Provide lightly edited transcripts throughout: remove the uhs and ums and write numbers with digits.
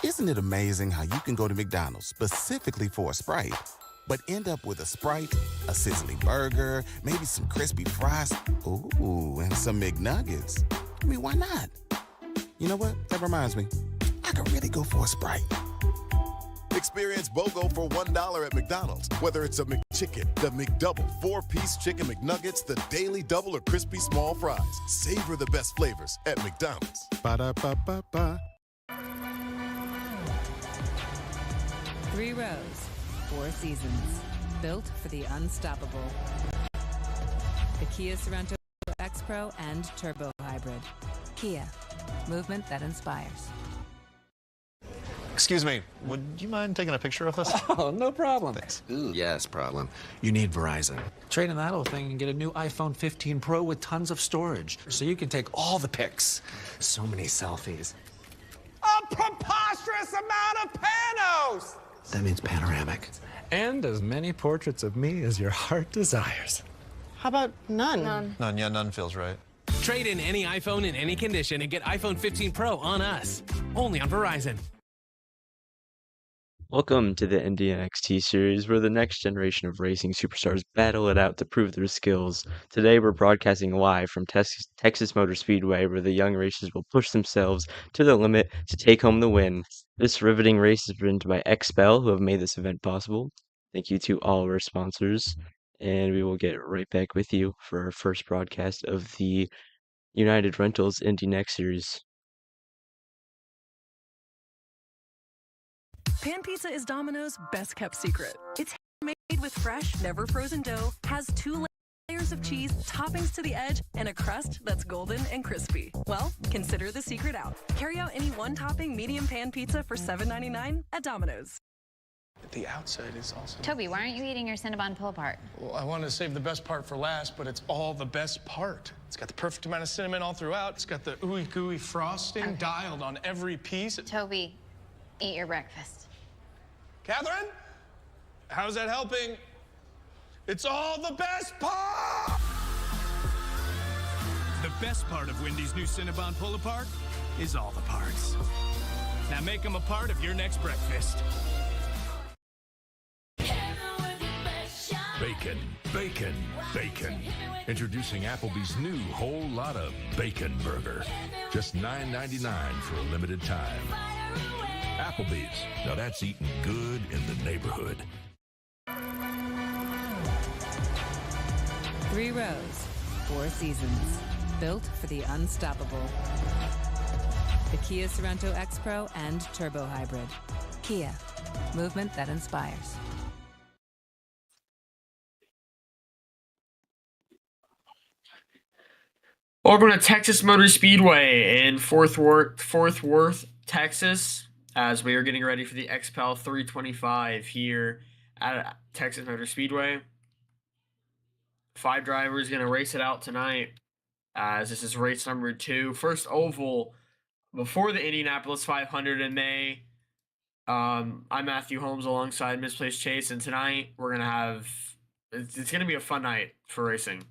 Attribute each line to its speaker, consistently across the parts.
Speaker 1: Isn't it amazing how you can go to McDonald's specifically for a Sprite, but end up with a Sprite, a sizzling burger, maybe some crispy fries, ooh, and some McNuggets? I mean, why not? You know what? That reminds me. I could really go for a Sprite.
Speaker 2: Experience BOGO for $1 at McDonald's. Whether it's a McChicken, the McDouble, 4-piece chicken McNuggets, the Daily Double, or crispy small fries. Savor the best flavors at McDonald's.
Speaker 1: Ba-da-ba-ba-ba.
Speaker 3: 3 rows, 4 seasons, built for the unstoppable. The Kia Sorento X-Pro and Turbo Hybrid. Kia, movement that inspires.
Speaker 4: Excuse me, would you mind taking a picture of us?
Speaker 5: Oh, no problem.
Speaker 4: Thanks.
Speaker 5: Ooh, yes, problem. You need Verizon. Trade in that old thing and get a new iPhone 15 Pro with tons of storage, so you can take all the pics. So many selfies.
Speaker 6: A preposterous amount of panos!
Speaker 5: That means panoramic.
Speaker 7: And as many portraits of me as your heart desires.
Speaker 8: How about none?
Speaker 4: None, yeah, none feels right.
Speaker 9: Trade in any iPhone in any condition and get iPhone 15 Pro on us. Only on Verizon.
Speaker 10: Welcome to the IndyNXT series, where the next generation of racing superstars battle it out to prove their skills. Today, we're broadcasting live from Texas Motor Speedway, where the young racers will push themselves to the limit to take home the win. This riveting race is presented by Xpel, who have made this event possible. Thank you to all of our sponsors, and we will get right back with you for our first broadcast of the United Rentals IndyNXT series.
Speaker 11: Pan pizza is Domino's best kept secret. It's made with fresh, never frozen dough, has 2 layers of cheese, toppings to the edge, and a crust that's golden and crispy. Well, consider the secret out. Carry out any 1-topping medium pan pizza for $7.99 at Domino's.
Speaker 6: The outside is also...
Speaker 12: Toby, why aren't you eating your Cinnabon pull-apart?
Speaker 6: Well, I wanted to save the best part for last, but it's all the best part. It's got the perfect amount of cinnamon all throughout. It's got the ooey gooey frosting dialed on every piece.
Speaker 12: Toby, eat your breakfast.
Speaker 6: Catherine? How's that helping? It's all the best part!
Speaker 13: The best part of Wendy's new Cinnabon pull-apart is all the parts. Now make them a part of your next breakfast.
Speaker 14: Bacon, bacon, bacon. Introducing Applebee's new Whole Lotta Bacon Burger. Just $9.99 for a limited time. Applebee's. Now that's eating good in the neighborhood.
Speaker 3: 3 rows, 4 seasons, built for the unstoppable. The Kia Sorento X-Pro and Turbo Hybrid. Kia, movement that inspires.
Speaker 15: Welcome to Texas Motor Speedway in Fort Worth, Texas, as we are getting ready for the Xpel 325 here at Texas Motor Speedway. 5 drivers going to race it out tonight, as this is race number 2. First oval before the Indianapolis 500 in May. I'm Matthew Holmes alongside Misplaced Chase, and tonight we're going to have, it's going to be a fun night for racing.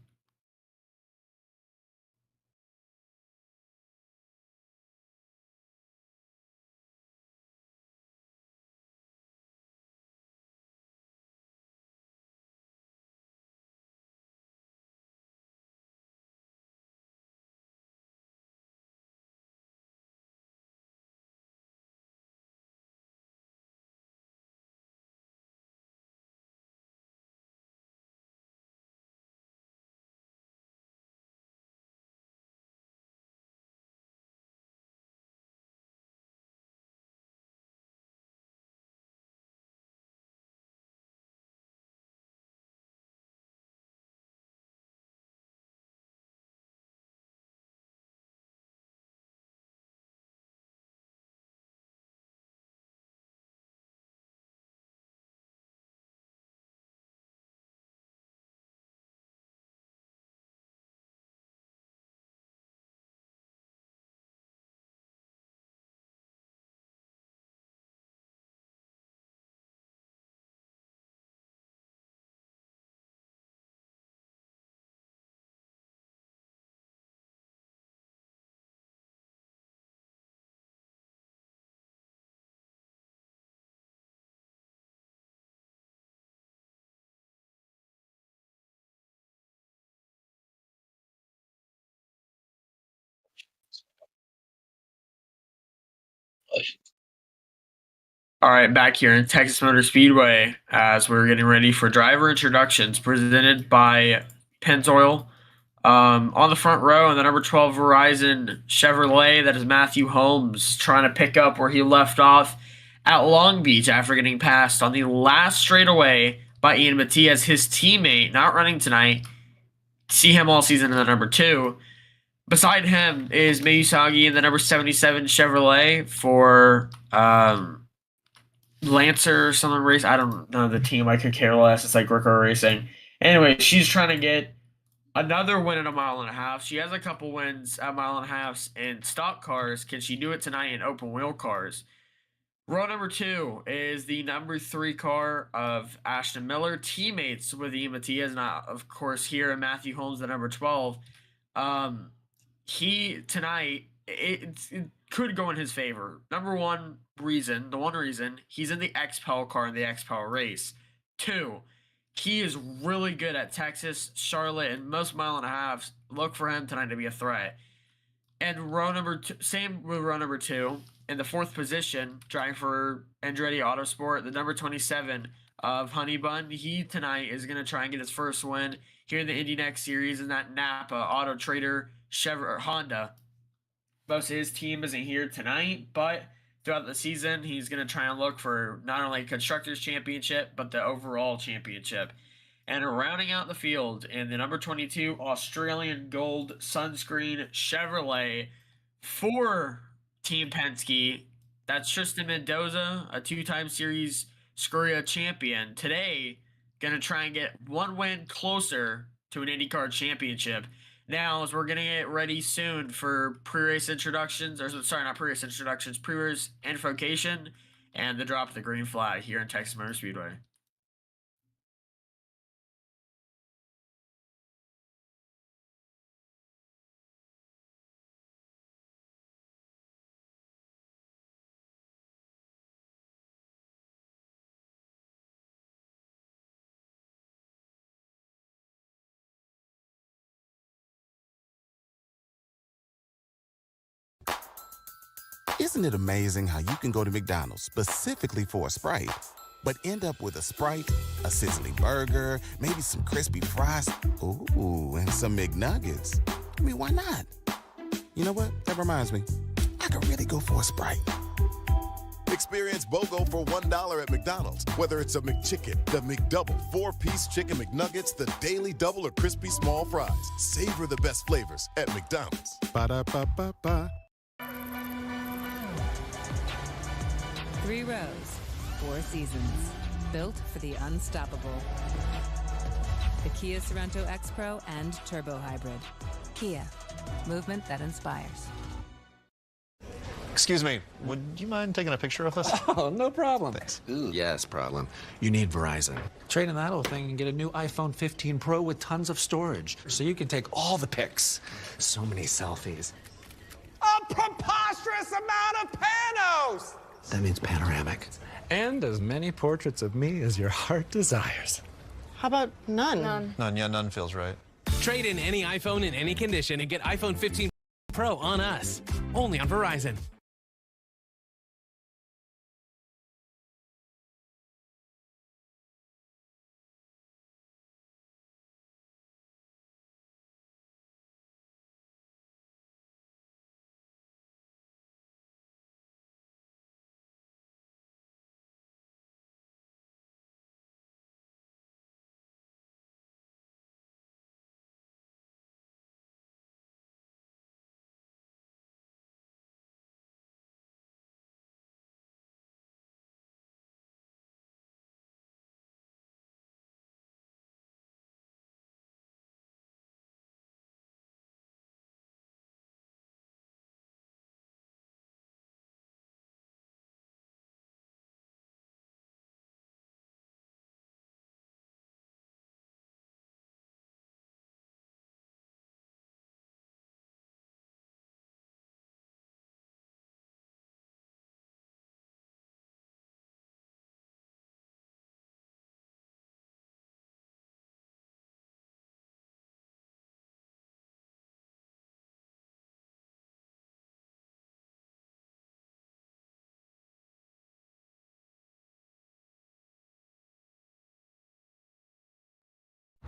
Speaker 15: All right, back here in Texas Motor Speedway as we're getting ready for driver introductions presented by Pennzoil. On the front row, in the number 12 Verizon Chevrolet, that is Matthew Holmes trying to pick up where he left off at Long Beach after getting passed on the last straightaway by Ian Matias, his teammate, not running tonight. See him all season in the number 2. Beside him is Mayusagi in the number 77 Chevrolet for Lancer or something race. I don't know the team. I could care less. It's like Rico Racing. Anyway, she's trying to get another win at a mile and a half. She has a couple wins at mile and a half in stock cars. Can she do it tonight in open wheel cars? Row number 2 is the number 3 car of Ashton Miller, teammates with Ian Matias, and of course here in Matthew Holmes, the number 12. He tonight it could go in his favor. Number one reason, he's in the Xpel car in the Xpel race. 2, he is really good at Texas, Charlotte, and most mile and a halves. Look for him tonight to be a threat. And row number 2, same with row number 2. In the 4th position, driving for Andretti Autosport, the number 27 of Honey Bun. He tonight is going to try and get his first win here in the IndyNXT series in that Napa Auto Trader Honda. Most of his team isn't here tonight, but throughout the season, he's going to try and look for not only Constructors Championship, but the overall championship. And rounding out the field in the number 22 Australian Gold Sunscreen Chevrolet for Team Penske, that's Tristan Mendoza, a 2-time Series Scuria champion. Today, going to try and get one win closer to an IndyCar championship. Now, as we're going to get ready soon for pre-race introductions, pre-race invocation, and the drop of the green flag here in Texas Motor Speedway.
Speaker 1: Isn't it amazing how you can go to McDonald's specifically for a Sprite, but end up with a Sprite, a sizzling burger, maybe some crispy fries, ooh, and some McNuggets? I mean, why not? You know what? That reminds me. I could really go for a Sprite.
Speaker 2: Experience BOGO for $1 at McDonald's. Whether it's a McChicken, the McDouble, 4-piece chicken McNuggets, the Daily Double, or crispy small fries. Savor the best flavors at McDonald's.
Speaker 1: Ba-da-ba-ba-ba.
Speaker 3: 3 rows, 4 seasons. Built for the unstoppable. The Kia Sorento X-Pro and Turbo Hybrid. Kia. Movement that inspires.
Speaker 4: Excuse me, would you mind taking a picture of us?
Speaker 5: Oh, no problem.
Speaker 4: Thanks.
Speaker 5: Ooh, yes, problem. You need Verizon. Trade in that old thing and get a new iPhone 15 Pro with tons of storage. So you can take all the pics. So many selfies.
Speaker 16: A preposterous amount of panos!
Speaker 5: That means panoramic.
Speaker 7: And as many portraits of me as your heart desires.
Speaker 8: How about none?
Speaker 4: None feels right.
Speaker 9: Trade in any iPhone in any condition and get iPhone 15 Pro on us. Only on Verizon.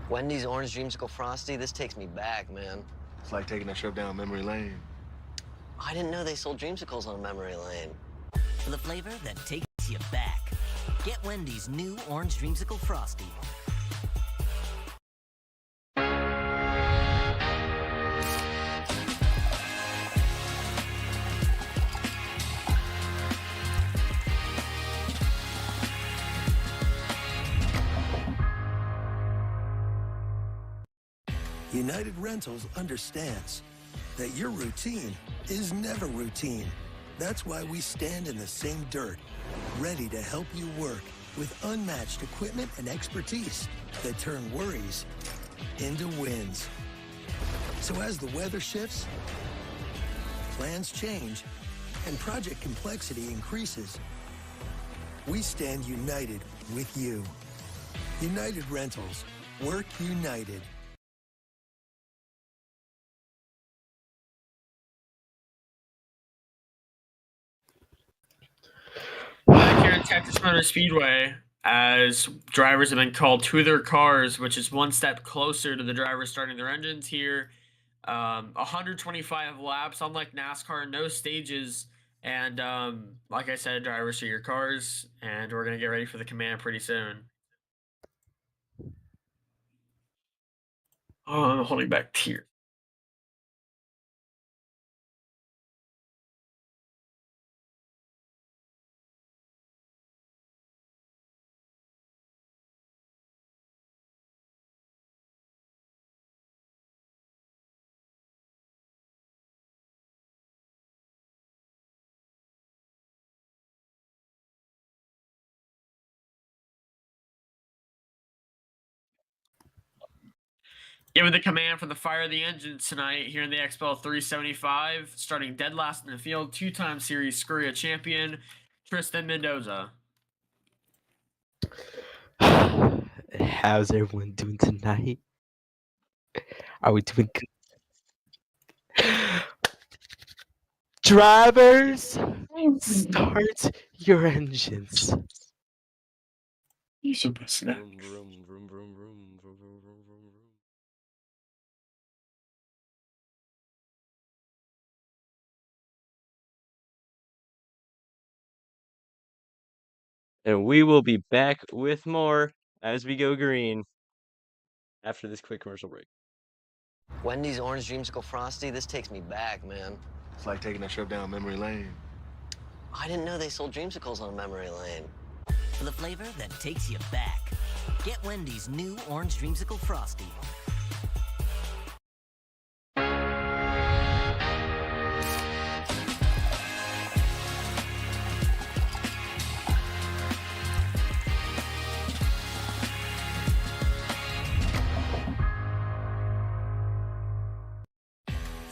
Speaker 17: Wendy's Orange Dreamsicle Frosty, this takes me back, man.
Speaker 18: It's like taking a trip down memory lane.
Speaker 17: I didn't know they sold dreamsicles on memory lane.
Speaker 19: For the flavor that takes you back. Get Wendy's new Orange Dreamsicle Frosty.
Speaker 20: United Rentals understands that your routine is never routine. That's why we stand in the same dirt, ready to help you work with unmatched equipment and expertise that turn worries into wins. So as the weather shifts, plans change, and project complexity increases, we stand united with you. United Rentals. Work united.
Speaker 15: Back here at Texas Motor Speedway, as drivers have been called to their cars, which is one step closer to the drivers starting their engines here. 125 laps, unlike NASCAR, no stages. And like I said, drivers to your cars, and we're going to get ready for the command pretty soon. Oh, I'm holding back tears. Giving the command for the fire of the engines tonight here in the Xpel 375, starting dead last in the field, two-time series Scuria champion, Tristan Mendoza.
Speaker 10: How's everyone doing tonight? Are we doing good? Drivers, start your engines.
Speaker 15: Super snack.
Speaker 10: And we will be back with more as we go green after this quick commercial break.
Speaker 17: Wendy's Orange Dreamsicle Frosty, this takes me back, man.
Speaker 18: It's like taking a trip down memory lane.
Speaker 17: I didn't know they sold dreamsicles on memory lane.
Speaker 19: For the flavor that takes you back. Get Wendy's new Orange Dreamsicle Frosty.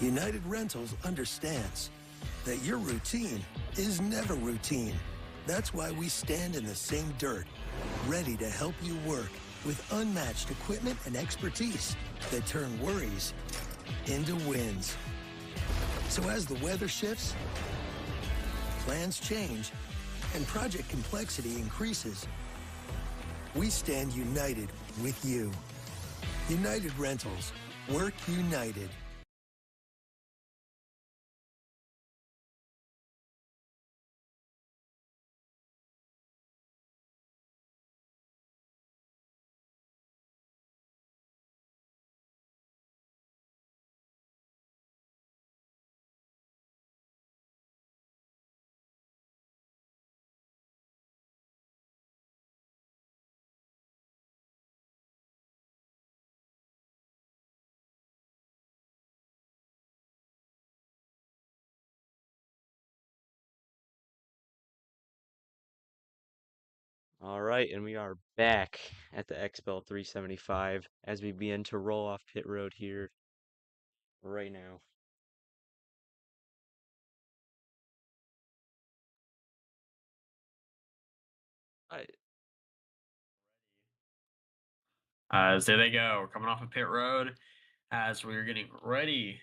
Speaker 20: United Rentals understands that your routine is never routine. That's why we stand in the same dirt, ready to help you work with unmatched equipment and expertise that turn worries into wins. So as the weather shifts, plans change, and project complexity increases, we stand united with you. United Rentals. Work united.
Speaker 10: All right, and we are back at the Xpel 375 as we begin to roll off pit road here right now.
Speaker 15: As there they go, coming off of pit road as we're getting ready.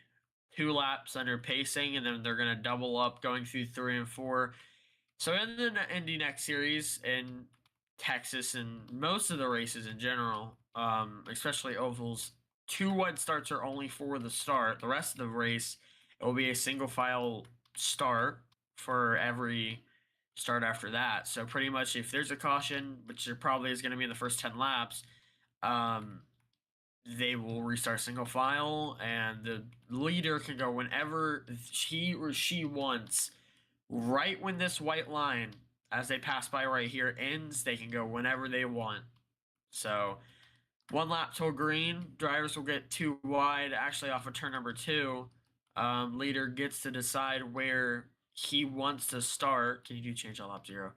Speaker 15: 2 laps under pacing, and then they're going to double up going through 3 and 4. So in the IndyNXT series in Texas and most of the races in general, especially ovals. 2 wide starts are only for the start. The rest of the race, it will be a single file start for every start after that. So pretty much, if there's a caution, which there probably is going to be in the first 10 laps, they will restart single file, and the leader can go whenever he or she wants. Right when this white line, as they pass by right here, ends, they can go whenever they want. So 1 lap till green, drivers will get 2 wide, actually off of turn number 2. Leader gets to decide where he wants to start. Can you do change on lap 0?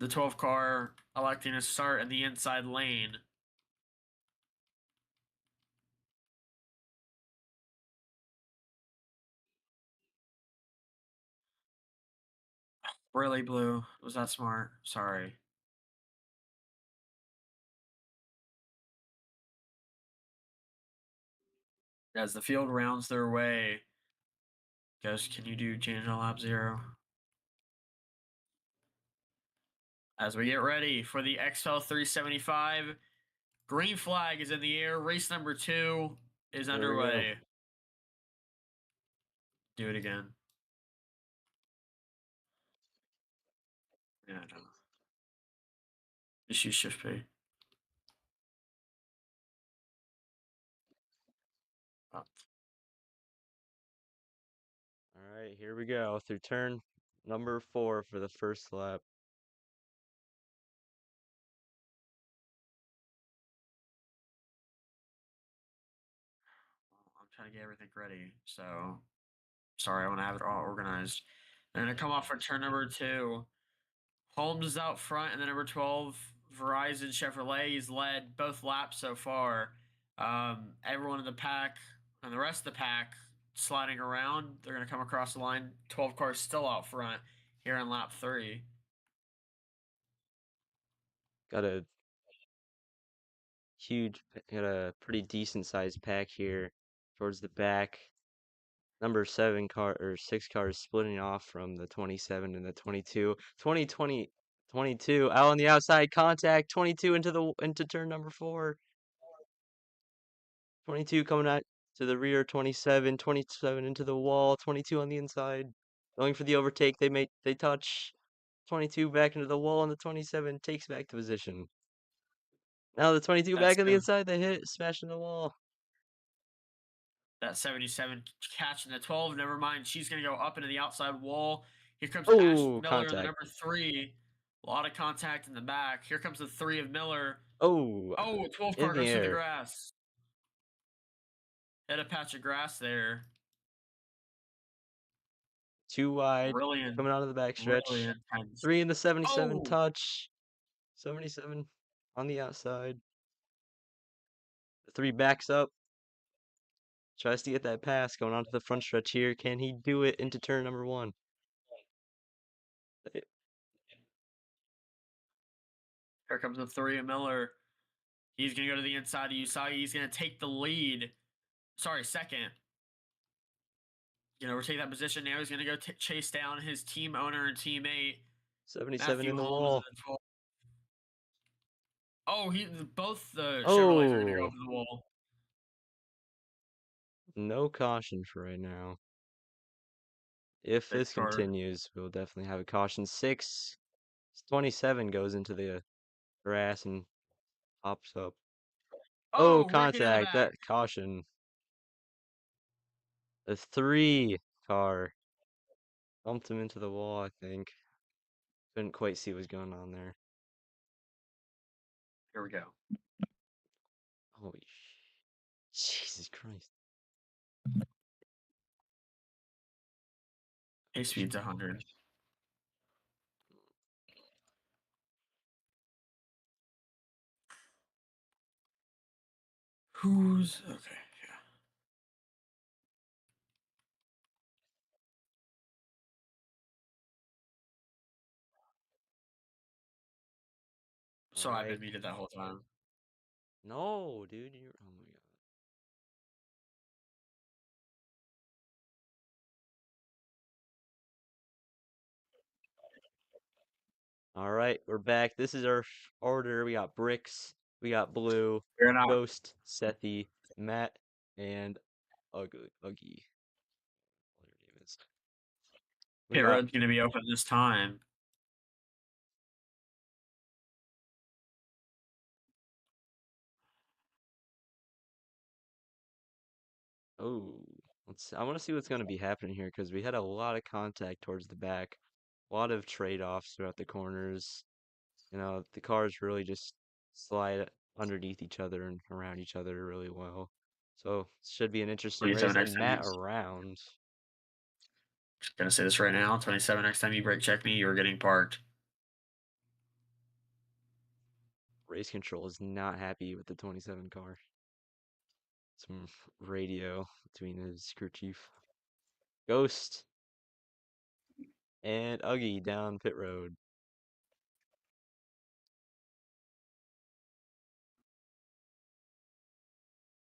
Speaker 15: The 12 car electing to start in the inside lane. Really, Blue? Was that smart? Sorry. As the field rounds their way, guys, can you do change on lap 0? As we get ready for the Xpel 375, green flag is in the air. Race number 2 is underway. Do it again. Yeah, no. Just use Shift P. Oh.
Speaker 10: All right, here we go through turn number 4 for the first lap.
Speaker 15: I'm trying to get everything ready, so sorry, I want to have it all organized. They're going to come off for turn number 2. Holmes is out front, and then number 12, Verizon Chevrolet, he's led both laps so far. Everyone in the pack and the rest of the pack sliding around. They're going to come across the line. 12 cars still out front here in lap 3.
Speaker 10: Got a pretty decent sized pack here towards the back. Number 7 car or 6 cars splitting off from the 27 and the 22. 22 out on the outside, contact. 22 into turn number 4. 22 coming out to the rear. 27 into the wall. 22 on the inside, going for the overtake. They touch. 22 back into the wall, and the 27 takes back the position. Now the 22
Speaker 15: That's
Speaker 10: back on the
Speaker 15: good.
Speaker 10: inside. They hit, smashing the wall.
Speaker 15: That 77 catching the 12. Never mind. She's going to go up into the outside wall. Here comes Ash Miller
Speaker 10: Contact.
Speaker 15: in the number 3. A lot of contact in the back. Here comes the 3 of Miller.
Speaker 10: Oh,
Speaker 15: 12 car goes through the grass. Hit a patch of grass there.
Speaker 10: 2 wide.
Speaker 15: Brilliant.
Speaker 10: Coming out of the backstretch.
Speaker 15: Really intense.
Speaker 10: 3 in the 77 touch. 77 on the outside. The 3 backs up. Tries to get that pass going onto the front stretch here. Can he do it into turn number 1?
Speaker 15: Here comes the 3 of Miller. He's going to go to the inside of Usagi. He's going to take the lead. Sorry, second. Take that position. Now he's going to go chase down his team owner and teammate.
Speaker 10: 77
Speaker 15: Matthew
Speaker 10: in the
Speaker 15: Holmes
Speaker 10: wall.
Speaker 15: Both the Chevrolets are going to go over the wall.
Speaker 10: No caution for right now. If this continues, we'll definitely have a caution. 27 goes into the grass and pops up. Contact. That caution. The 3 car bumped him into the wall, I think. Couldn't quite see what was going on there.
Speaker 15: Here we go.
Speaker 10: Holy Jesus Christ.
Speaker 15: Pace speed's 100. Who's okay? Yeah. So I've been muted that whole time.
Speaker 10: No, dude. Oh my god. All right, we're back. This is our order. We got Bricks, We got Blue,
Speaker 15: We're not.
Speaker 10: Ghost, Sethi, Matt, and Uggy. Whatever her name is. We
Speaker 15: Pit
Speaker 10: got
Speaker 15: road's gonna be open this time.
Speaker 10: I want to see what's going to be happening here because we had a lot of contact towards the back, a lot of trade-offs throughout the corners. You know, the cars really just slide underneath each other and around each other really well. So it should be an interesting race.
Speaker 15: 27 next
Speaker 10: And
Speaker 15: time
Speaker 10: Matt
Speaker 15: you-
Speaker 10: around.
Speaker 15: Just gonna say this right now. 27 next time you brake check me, you're getting parked.
Speaker 10: Race control is not happy with the 27 car. Some radio between his crew chief. Ghost and Uggy down pit road.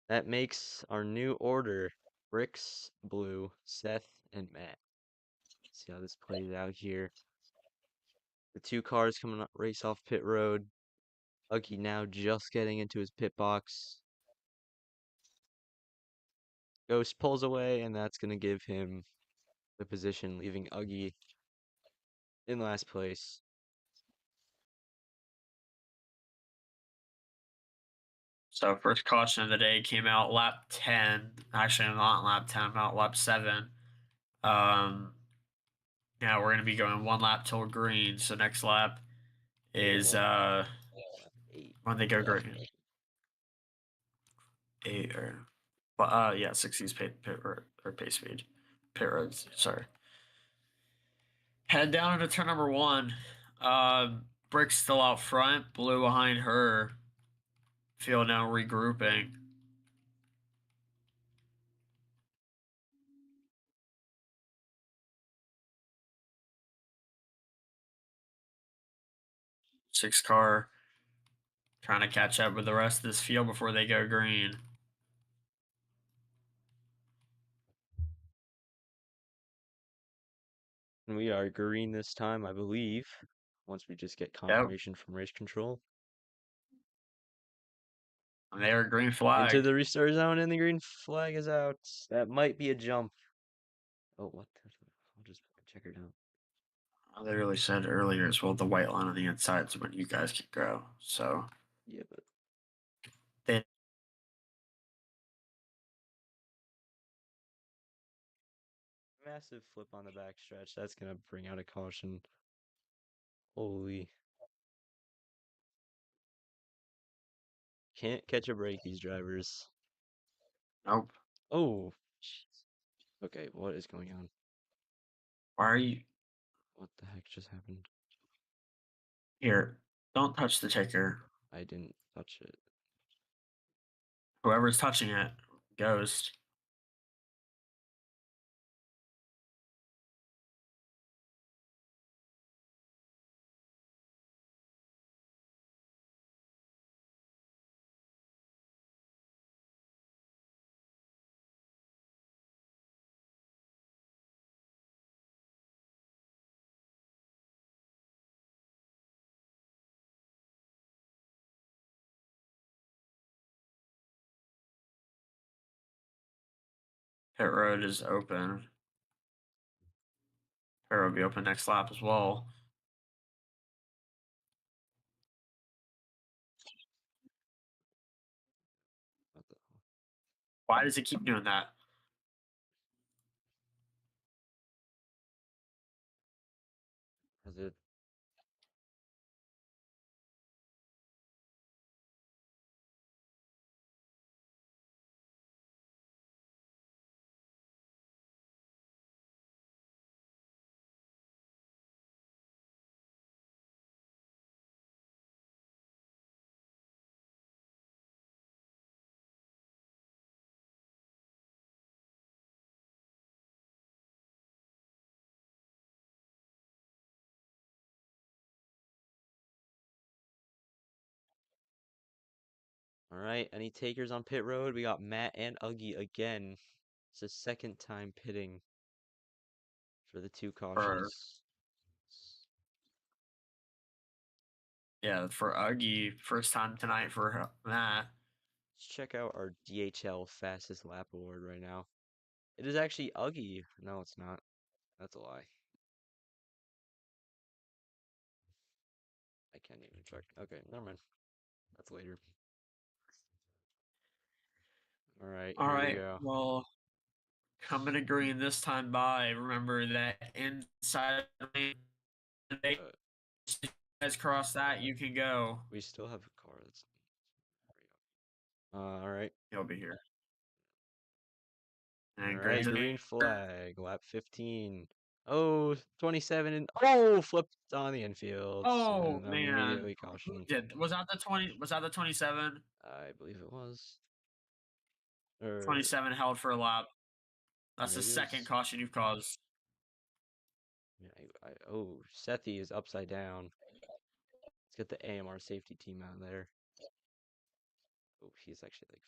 Speaker 10: That makes our new order Bricks, Blue, Seth, and Matt. See how this plays out here. The two cars coming up race off pit road. Uggy now just getting into his pit box. Ghost pulls away, and that's going to give him the position, leaving Uggy in last place.
Speaker 15: So first caution of the day came out lap 10. Actually, not lap 10, about lap 7. Now we're gonna be going one lap till green. So next lap is when they go green. 8 or yeah, 60s pace speed. Pit roads, sorry. Head down into turn number 1. Brick's still out front, Blue behind her. Field now regrouping. Six car trying to catch up with the rest of this field before they go green.
Speaker 10: And we are green this time, I believe, once we just get confirmation from race control.
Speaker 15: And they are green flag.
Speaker 10: Into the restart zone, and the green flag is out. That might be a jump. Oh, what? I'll just check it out.
Speaker 15: They really said earlier as well, the white line on the inside is when you guys can go. So
Speaker 10: yeah, but
Speaker 15: they
Speaker 10: massive flip on the back stretch. That's gonna bring out a caution. Holy. Can't catch a break, these drivers.
Speaker 15: Nope.
Speaker 10: Oh. Jeez. Okay, what is going on?
Speaker 15: Why are you?
Speaker 10: What the heck just happened?
Speaker 15: Here, don't touch the ticker.
Speaker 10: I didn't touch it.
Speaker 15: Whoever's touching it, ghost. Pit road is open. Pit road will be open next lap as well. Why does it keep doing that?
Speaker 10: Is it? All right, any takers on pit road? We got Matt and Uggy again. It's the second time pitting for the two cautions.
Speaker 15: Yeah, for Uggy, first time tonight for Matt.
Speaker 10: Let's check out our DHL fastest lap award right now. It is actually Uggy. No, it's not. That's a lie. I can't even check. Okay, never mind. That's later. All right,
Speaker 15: All
Speaker 10: here we
Speaker 15: right,
Speaker 10: go.
Speaker 15: well, coming to green this time by. Remember that inside lane. If you guys cross that, you can go.
Speaker 10: We still have a car that's. All right.
Speaker 15: He'll be here.
Speaker 10: All
Speaker 15: And
Speaker 10: right,
Speaker 15: green's in the
Speaker 10: green
Speaker 15: air.
Speaker 10: flag, lap 15. Oh, 27 and oh, flipped on the infield.
Speaker 15: Oh
Speaker 10: And
Speaker 15: man,
Speaker 10: immediately
Speaker 15: who
Speaker 10: caution.
Speaker 15: did? Was that the 20? Was that the 27?
Speaker 10: I believe it was.
Speaker 15: 27 held for a lap. That's the
Speaker 10: maybe it
Speaker 15: second
Speaker 10: was.
Speaker 15: caution you've caused.
Speaker 10: Oh, Sethi is upside down. Let's get the AMR safety team out there. Oh, he's actually like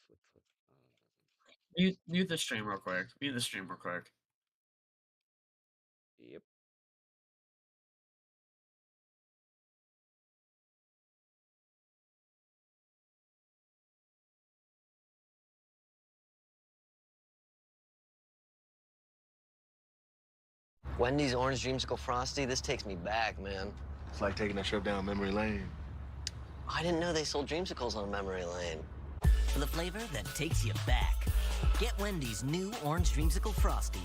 Speaker 10: flip.
Speaker 15: Mute the stream real quick. Mute the stream real quick.
Speaker 10: Yep.
Speaker 17: Wendy's Orange Dreamsicle Frosty, this takes me back, man.
Speaker 18: It's like taking a trip down memory lane.
Speaker 17: I didn't know they sold dreamsicles on memory lane.
Speaker 19: For the flavor that takes you back. Get Wendy's new Orange Dreamsicle Frosty.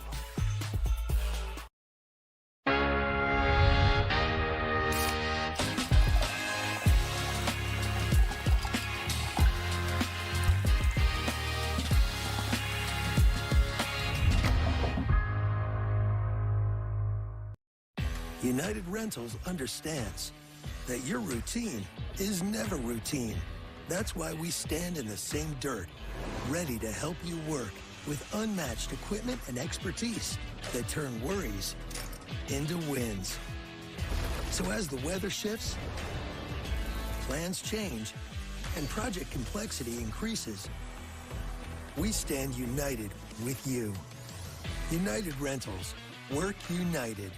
Speaker 20: United Rentals understands that your routine is never routine. That's why we stand in the same dirt, ready to help you work with unmatched equipment and expertise that turn worries into wins. So as the weather shifts, plans change, and project complexity increases, we stand united with you. United Rentals. Work united.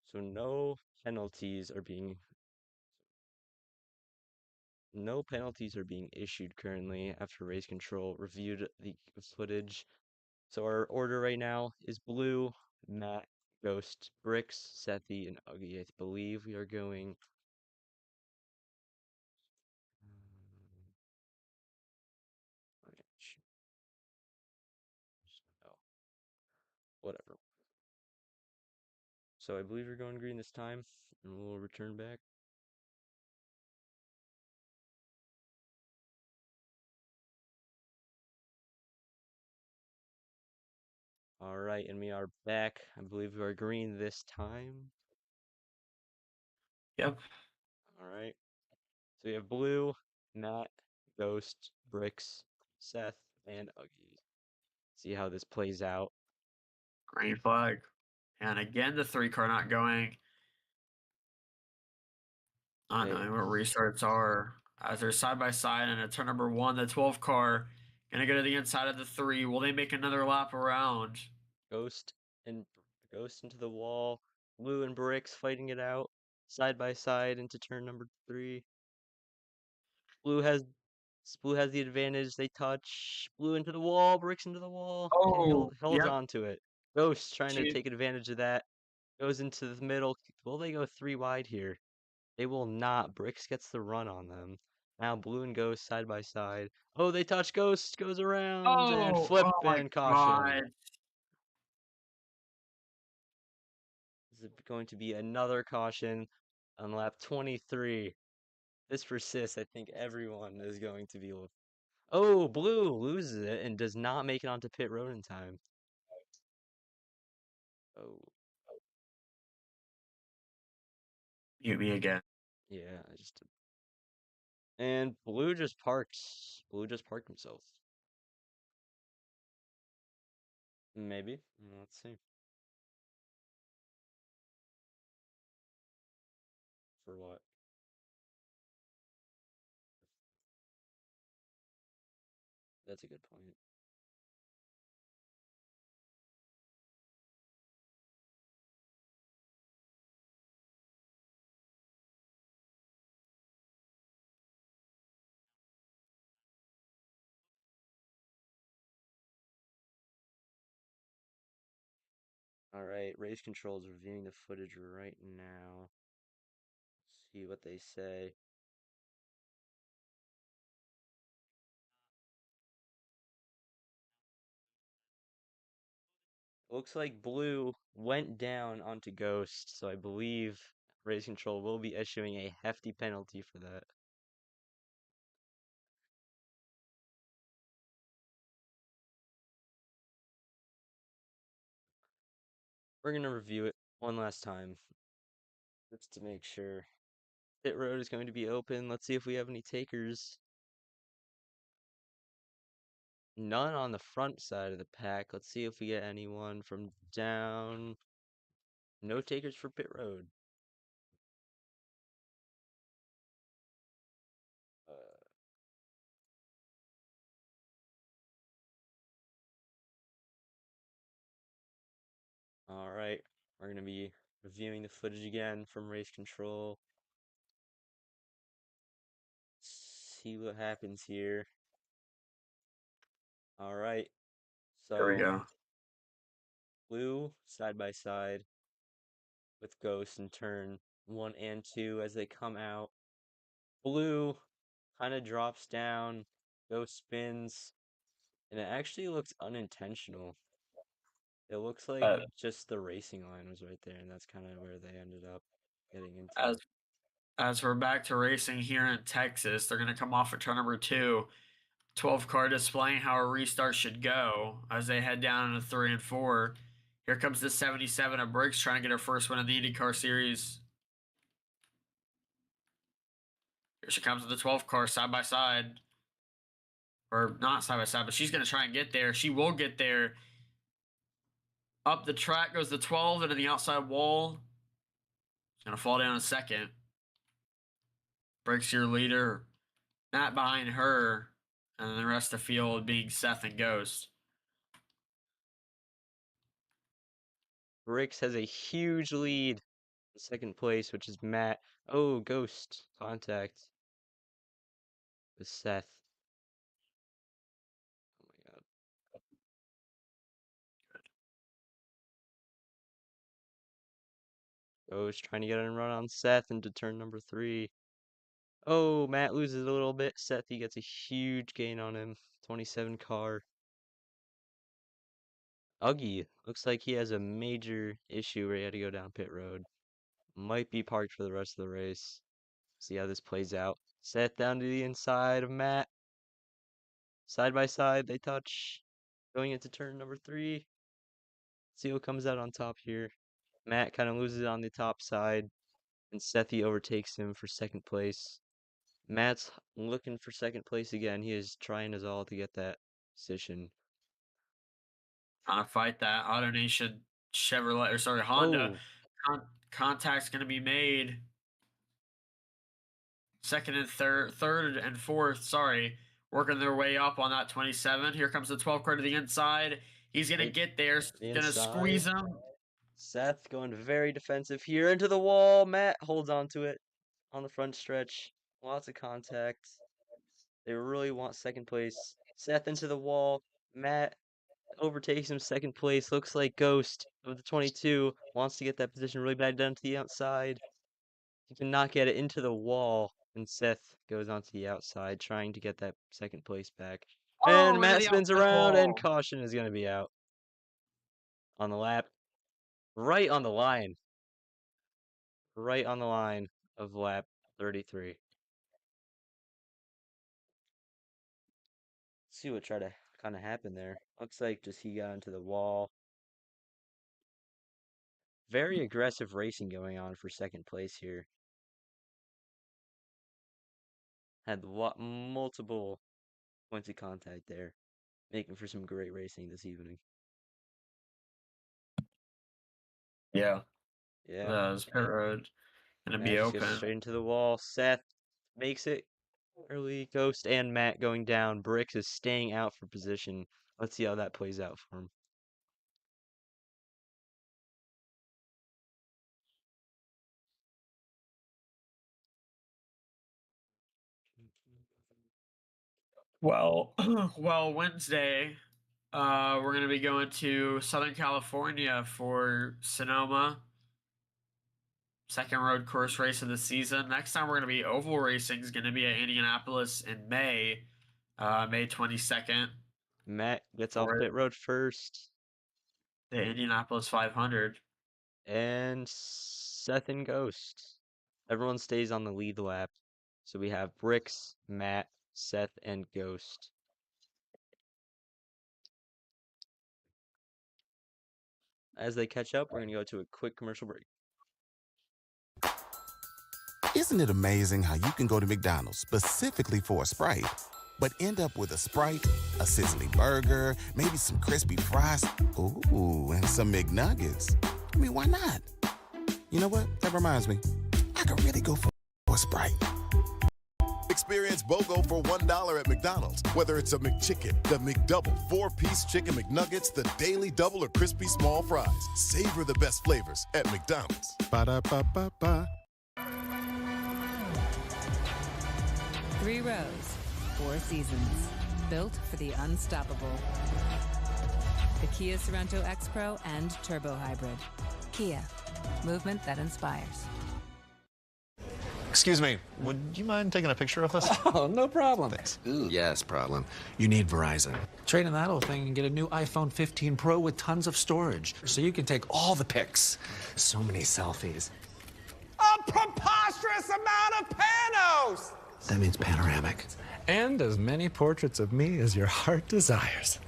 Speaker 10: So no penalties are being issued currently after race control reviewed the footage. So our order right now is Blue, Matt, Ghost, Bricks, Sethi, and Uggy. I believe we are going. Oh, whatever. So I believe we're going green this time, and we'll return back. All right, and we are back. I believe we are green this time.
Speaker 15: Yep.
Speaker 10: All right. So we have Blue, Matt, Ghost, Bricks, Seth, and Uggy. See how this plays out.
Speaker 15: Green flag. And again, the 3 car not going. Not knowing what restarts are. As they're side by side and at turn number 1, the 12 car gonna go to the inside of the 3. Will they make another lap around?
Speaker 10: Ghost into the wall. Blue and Bricks fighting it out side by side into turn number 3. Blue has the advantage. They touch. Blue into the wall. Bricks into the wall, and he
Speaker 15: Oh,
Speaker 10: holds
Speaker 15: yep.
Speaker 10: on to it. Ghost trying to
Speaker 15: She-
Speaker 10: take advantage of that. Goes into the middle. Will they go 3 wide here? They will not. Bricks gets the run on them. Now Blue and Ghost side by side. Oh, they touch. Ghost goes around and flip
Speaker 15: Oh my
Speaker 10: and caution.
Speaker 15: God.
Speaker 10: This is going to be another caution on lap 23. This persists. I think everyone is going to be. Oh, Blue loses it and does not make it onto pit road in time. Oh.
Speaker 15: Mute me again.
Speaker 10: Yeah, I just did. And Blue just parks. Blue just parked himself. Maybe. Let's see. For what? That's a good point. Alright, race control is reviewing the footage right now. See what they say. Looks like Blue went down onto Ghost, so I believe race control will be issuing a hefty penalty for that. We're going to review it one last time, just to make sure. Pit road is going to be open. Let's see if we have any takers. None on the front side of the pack. Let's see if we get anyone from down. No takers for pit road. Alright, we're going to be reviewing the footage again from race control. See what happens here. Alright,
Speaker 15: There we
Speaker 10: so
Speaker 15: go.
Speaker 10: Blue side by side with Ghost in turn 1 and 2 as they come out. Blue kind of drops down, Ghost spins, and it actually looks unintentional. It looks like just the racing line was right there, and that's kind of where they ended up getting into.
Speaker 15: As we're back to racing here in Texas, they're going to come off at turn number 2. 12 car displaying how a restart should go as they head down into 3 and 4. Here comes the 77 of Briggs trying to get her first win of the IndyCar series. Here she comes with the 12 car side by side. Or not side by side, but she's going to try and get there. She will get there. Up the track goes the 12 into the outside wall. She's going to fall down in second. Briggs your leader. Matt behind her. And then the rest of the field being Seth and Ghost.
Speaker 10: Bricks has a huge lead in second place, which is Matt. Oh, Ghost contact with Seth. Oh my god. Ghost trying to get a run on Seth into turn number 3. Oh, Matt loses a little bit. Seth, he gets a huge gain on him. 27 car. Uggy looks like he has a major issue where he had to go down pit road. Might be parked for the rest of the race. See how this plays out. Seth down to the inside of Matt. Side by side, they touch. Going into turn number 3. See who comes out on top here. Matt kind of loses on the top side, and Sethi overtakes him for second place. Matt's looking for second place again. He is trying his all to get that position.
Speaker 15: Trying to fight that AutoNation Chevrolet, or sorry, Honda. Contact's going to be made. Second and third and fourth, sorry, working their way up on that 27. Here comes the 12 car to the inside. He's going to get there. Going to squeeze him.
Speaker 10: Seth going very defensive here into the wall. Matt holds on to it on the front stretch. Lots of contact. They really want second place. Seth into the wall. Matt overtakes him second place. Looks like Ghost of the 22 wants to get that position really bad down to the outside. He cannot get it into the wall. And Seth goes onto the outside trying to get that second place back. And Matt spins around and caution is going to be out on the lap. Right on the line. Right on the line of lap 33. Let's see what tried to kind of happen there. Looks like just he got into the wall. Very aggressive racing going on for second place here. Had multiple points of contact there, making for some great racing this evening.
Speaker 15: Yeah.
Speaker 10: Yeah.
Speaker 15: This pit road gonna be
Speaker 10: Just goes
Speaker 15: open.
Speaker 10: straight into the wall. Seth makes it early. Ghost and Matt going down. Bricks is staying out for position. Let's see how that plays out for him.
Speaker 15: Well, Wednesday, we're gonna be going to Southern California for Sonoma. Second road course race of the season. Next time we're gonna be oval racing is gonna be at Indianapolis in May, May 22nd.
Speaker 10: Matt gets off pit road first.
Speaker 15: The Indianapolis 500.
Speaker 10: And Seth and Ghost. Everyone stays on the lead lap. So we have Bricks, Matt, Seth, and Ghost. As they catch up, we're going to go to a quick commercial break.
Speaker 1: Isn't it amazing how you can go to McDonald's specifically for a Sprite, but end up with a Sprite, a sizzling burger, maybe some crispy fries, ooh, and some McNuggets? I mean, why not? You know what? That reminds me. I could really go for a Sprite.
Speaker 2: Experience BOGO for $1 at McDonald's. Whether it's a McChicken, the McDouble, 4-piece chicken McNuggets, the Daily Double, or crispy small fries. Savor the best flavors at McDonald's.
Speaker 1: Ba-da-ba-ba-ba.
Speaker 3: 3 rows, 4 seasons. Built for the unstoppable. The Kia Sorento X-Pro and Turbo Hybrid. Kia. Movement that inspires.
Speaker 4: Excuse me, would you mind taking a picture of us?
Speaker 5: Oh, no problem.
Speaker 4: Thanks.
Speaker 5: Ooh, yes, problem. You need Verizon. Trade in that old thing and get a new iPhone 15 Pro with tons of storage. So you can take all the pics. So many selfies.
Speaker 16: A preposterous amount of panos!
Speaker 5: That means panoramic.
Speaker 7: And as many portraits of me as your heart desires.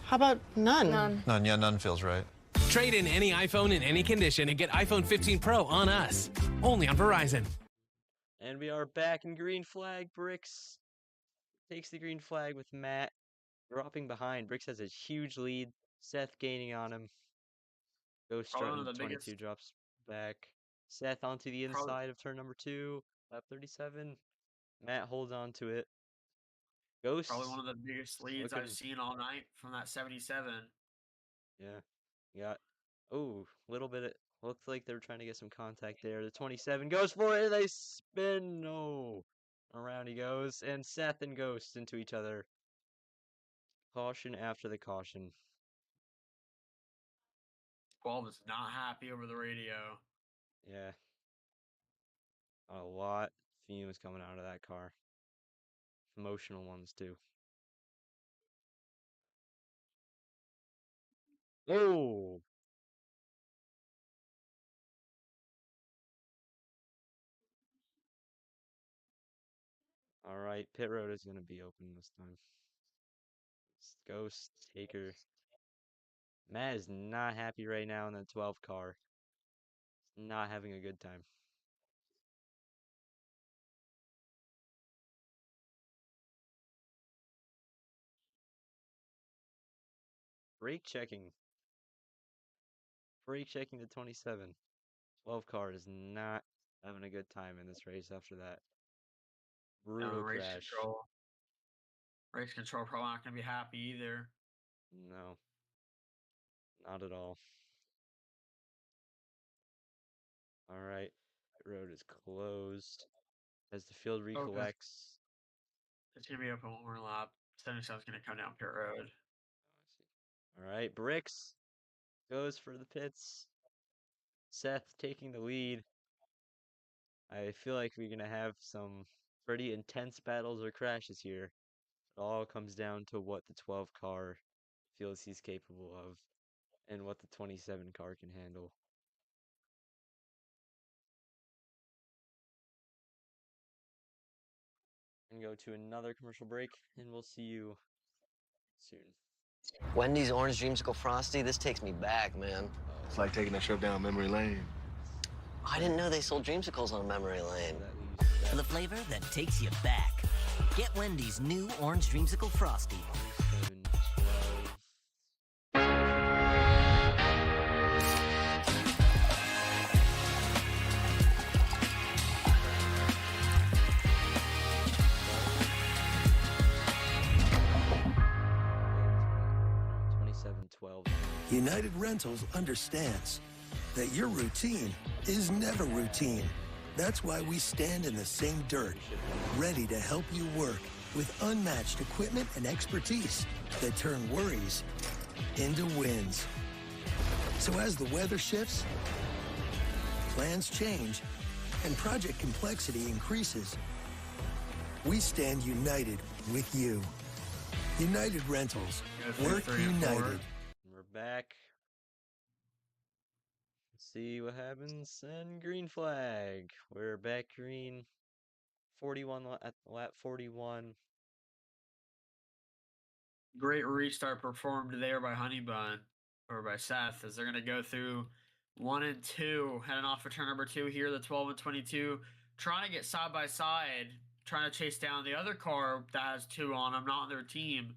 Speaker 8: How about none?
Speaker 4: None, yeah, none feels right.
Speaker 9: Trade in any iPhone in any condition and get iPhone 15 Pro on us. Only on Verizon.
Speaker 10: And we are back in green flag. Bricks takes the green flag with Matt dropping behind. Bricks has a huge lead. Seth gaining on him. Ghost starting 22 drops back. Seth onto the inside of turn number 2. Lap 37. Matt holds on to it. Ghost.
Speaker 15: Probably one of the biggest leads I've seen all night from that 77.
Speaker 10: Yeah. You got, oh, little bit of, looks like they're trying to get some contact there. The 27 goes for it. They spin. No. Around he goes. And Seth and Ghost into each other. Caution after the caution.
Speaker 15: 12 is not happy over the radio.
Speaker 10: Yeah. A lot of fumes coming out of that car. Emotional ones, too. Oh! Alright, pit road is going to be open this time. Ghost, Taker. Matt is not happy right now in the 12 car. He's not having a good time. Brake checking. Brake checking the 27. 12 car is not having a good time in this race after that. Brutal
Speaker 15: race
Speaker 10: crash.
Speaker 15: control. Race control probably not going to be happy either.
Speaker 10: No. Not at all. All right. Pit road is closed. As the field recollects.
Speaker 15: It's going to be open one more lap. 77's going to come down pit road.
Speaker 10: All right. Bricks goes for the pits. Seth taking the lead. I feel like we're going to have some pretty intense battles or crashes here. It all comes down to what the 12 car feels he's capable of and what the 27 car can handle. And go to another commercial break, and we'll see you soon.
Speaker 17: Wendy's Orange Dreamsicle Frosty, this takes me back, man.
Speaker 18: It's like taking a trip down memory lane.
Speaker 17: I didn't know they sold dreamsicles on memory lane.
Speaker 19: The flavor that takes you back. Get Wendy's new Orange Dreamsicle Frosty.
Speaker 10: 7, 12.
Speaker 20: United Rentals understands that your routine is never routine. That's why we stand in the same dirt, ready to help you work with unmatched equipment and expertise that turn worries into wins. So as the weather shifts, plans change, and project complexity increases, we stand united with you. United Rentals. Work united.
Speaker 10: We're back. Let's see what happens. And green flag. We're back green. 41 at lap 41.
Speaker 15: Great restart performed there by Honeybun, or by Seth, as they're going to go through 1 and 2, heading off for turn number 2 here, the 12 and 22, trying to get side by side, trying to chase down the other car that has 2 on them, not on their team.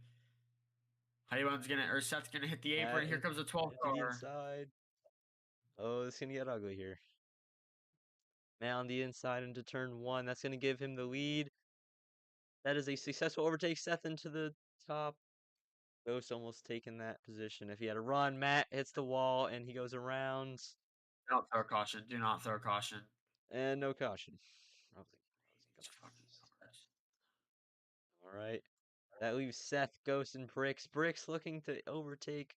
Speaker 15: Seth's gonna hit the apron. Here comes the 12 car.
Speaker 10: Inside. Oh, this is gonna get ugly here. Man on the inside into turn 1. That's gonna give him the lead. That is a successful overtake. Seth into the top. Ghost almost taken that position. If he had a run, Matt hits the wall and he goes around.
Speaker 15: Do not throw caution. Do not throw caution.
Speaker 10: And no caution. All right. That leaves Seth, Ghost, and Bricks. Bricks looking to overtake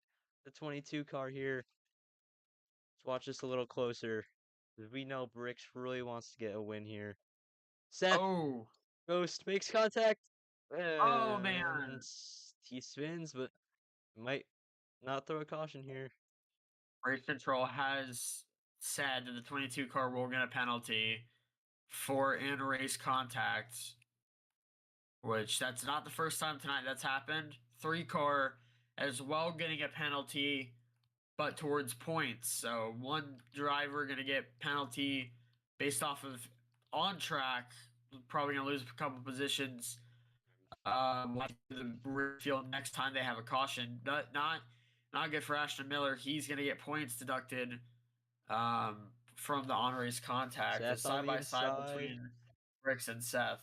Speaker 10: the 22 car here. Let's watch this a little closer. We know Bricks really wants to get a win here. Seth.
Speaker 15: Oh.
Speaker 10: Ghost makes contact.
Speaker 15: Oh, man.
Speaker 10: He spins, but might not throw a caution here.
Speaker 15: Race Control has said that the 22 car will get a penalty for in-race contact, which that's not the first time tonight that's happened. 3 car as well getting a penalty, but towards points. So one driver going to get penalty based off of on track, probably going to lose a couple positions. The rear field next time they have a caution. Not good for Ashton Miller. He's going to get points deducted from the on-race contact.
Speaker 10: Seth
Speaker 15: Side by side between Bricks and Seth.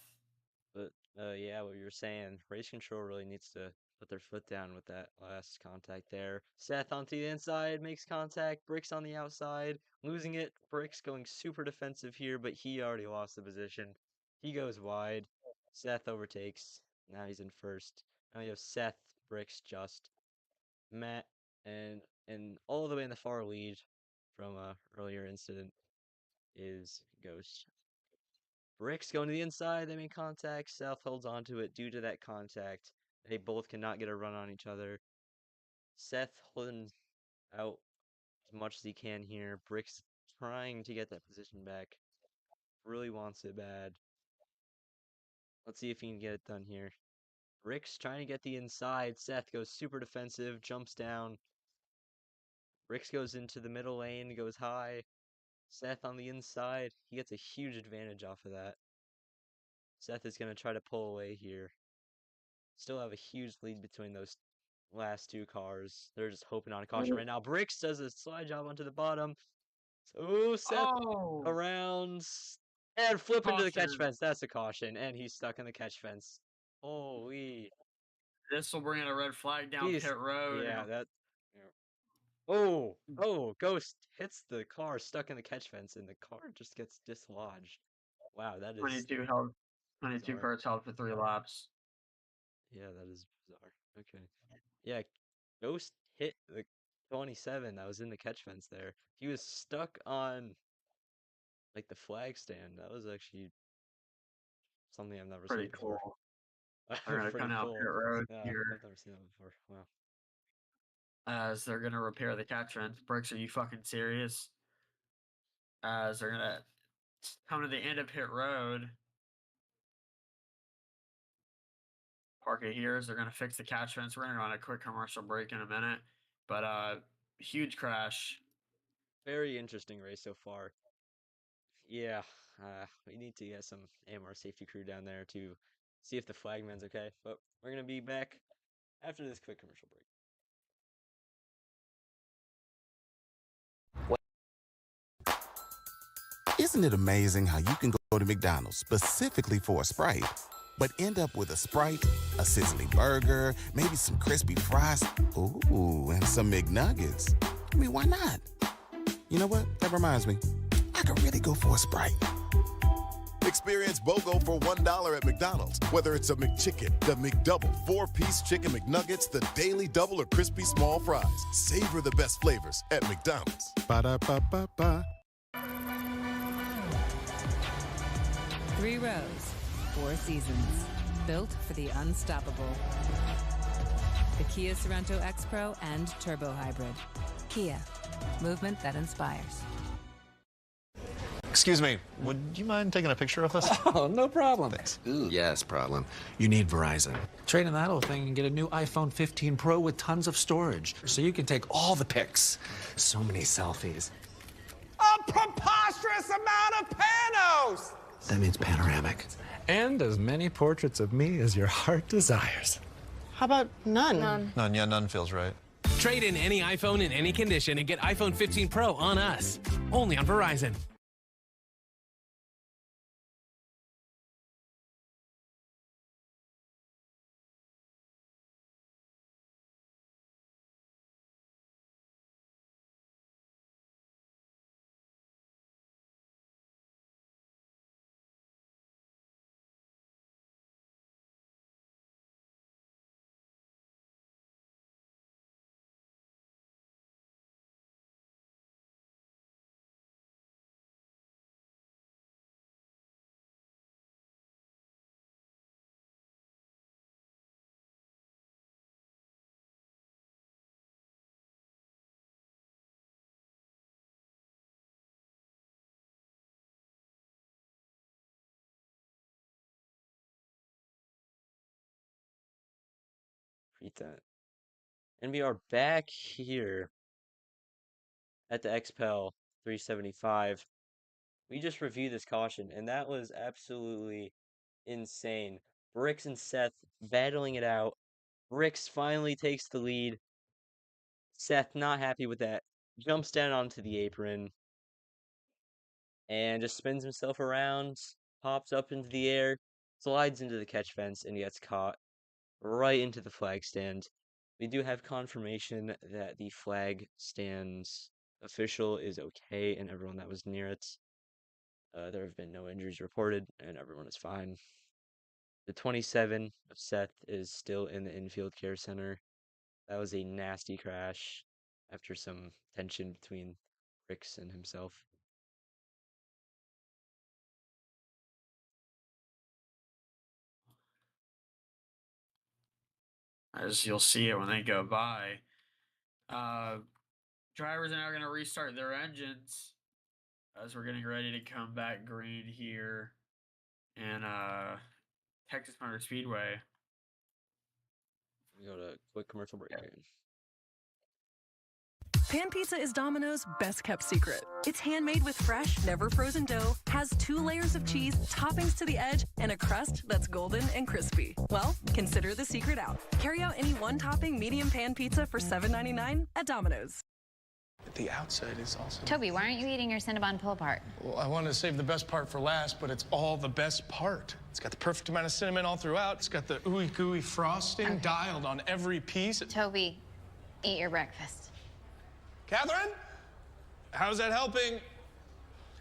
Speaker 10: But yeah, what you were saying, Race Control really needs to put their foot down with that last contact there. Seth onto the inside, makes contact. Bricks on the outside, losing it. Bricks going super defensive here, but he already lost the position. He goes wide. Seth overtakes. Now he's in first. Now you have Seth, Bricks, Just, Matt, and all the way in the far lead from earlier incident is Ghost. Bricks going to the inside, they make contact. Seth holds onto it due to that contact. They both cannot get a run on each other. Seth holding out as much as he can here. Bricks trying to get that position back. Really wants it bad. Let's see if he can get it done here. Bricks trying to get the inside. Seth goes super defensive, jumps down. Bricks goes into the middle lane, goes high. Seth on the inside. He gets a huge advantage off of that. Seth is going to try to pull away here. Still have a huge lead between those last 2 cars. They're just hoping on a caution right now. Bricks does a slide job onto the bottom. So Seth around and flip into the catch fence. That's a caution, and he's stuck in the catch fence. Holy.
Speaker 15: This will bring in a red flag down pit road.
Speaker 10: Yeah, that. Ghost hits the car stuck in the catch fence, and the car just gets dislodged. Wow, that is
Speaker 15: 22 held. 22
Speaker 10: bizarre.
Speaker 15: cars held for 3 laps.
Speaker 10: Yeah, that is bizarre. Okay. Yeah, Ghost hit the 27 that was in the catch fence there. He was stuck on like the flag stand. That was actually something I've never
Speaker 15: Pretty
Speaker 10: seen before.
Speaker 15: cool. They're gonna
Speaker 10: Pretty
Speaker 15: come out
Speaker 10: cool.
Speaker 15: pit road
Speaker 10: Yeah,
Speaker 15: here
Speaker 10: I've never seen that before. Wow.
Speaker 15: as they're gonna repair the catch fence. Bricks, are you fucking serious? As they're gonna come to the end of pit road. Park it here as they're gonna fix the catch fence. We're gonna go on a quick commercial break in a minute. But huge crash.
Speaker 10: Very interesting race so far. Yeah, we need to get some AMR safety crew down there to see if the flagman's okay. But we're gonna be back after this quick commercial break.
Speaker 1: Isn't it amazing how you can go to McDonald's specifically for a Sprite, but end up with a Sprite, a sizzling burger, maybe some crispy fries, ooh, and some McNuggets? I mean, why not? You know what? That reminds me. I could really go for a Sprite.
Speaker 2: Experience BOGO for $1 at McDonald's. Whether it's a McChicken, the McDouble, 4-piece chicken McNuggets, the Daily Double, or crispy small fries. Savor the best flavors at McDonald's.
Speaker 1: Ba-da-ba-ba-ba.
Speaker 3: 3 rows, 4 seasons. Built for the unstoppable. The Kia Sorento X-Pro and Turbo Hybrid. Kia. Movement that inspires.
Speaker 4: Excuse me, would you mind taking a picture of us?
Speaker 5: Oh, no problem.
Speaker 4: Thanks.
Speaker 5: Ooh, yes, problem. You need Verizon. Trade in that old thing and get a new iPhone 15 Pro with tons of storage, so you can take all the pics. So many selfies.
Speaker 16: A preposterous amount of panos!
Speaker 5: That means panoramic.
Speaker 7: And as many portraits of me as your heart desires.
Speaker 8: How about none?
Speaker 4: None, yeah, none feels right.
Speaker 9: Trade in any iPhone in any condition and get iPhone 15 Pro on us. Only on Verizon.
Speaker 10: Read that. And we are back here at the Xpel 375. We just reviewed this caution, and that was absolutely insane. Bricks and Seth battling it out. Bricks finally takes the lead. Seth, not happy with that, jumps down onto the apron and just spins himself around, pops up into the air, slides into the catch fence, and gets caught right into the flag stand. We do have confirmation that the flag stand's official is okay and everyone that was near it. There have been no injuries reported and everyone is fine. The 27 of Seth is still in the infield care center. That was a nasty crash after some tension between Ricks and himself.
Speaker 15: As you'll see it when they go by. Drivers are now going to restart their engines as we're getting ready to come back green here in Texas Motor Speedway.
Speaker 10: We go to quick commercial break again.
Speaker 11: Pan pizza is Domino's best kept secret. It's handmade with fresh, never frozen dough, has 2 layers of cheese, toppings to the edge, and a crust that's golden and crispy. Well, consider the secret out. Carry out any 1-topping medium pan pizza for $7.99 at Domino's.
Speaker 6: The outside is also...
Speaker 12: Toby, why aren't you eating your Cinnabon pull-apart?
Speaker 6: Well, I wanted to save the best part for last, but it's all the best part. It's got the perfect amount of cinnamon all throughout. It's got the ooey gooey frosting dialed on every piece.
Speaker 12: Toby, eat your breakfast.
Speaker 6: Catherine? How's that helping?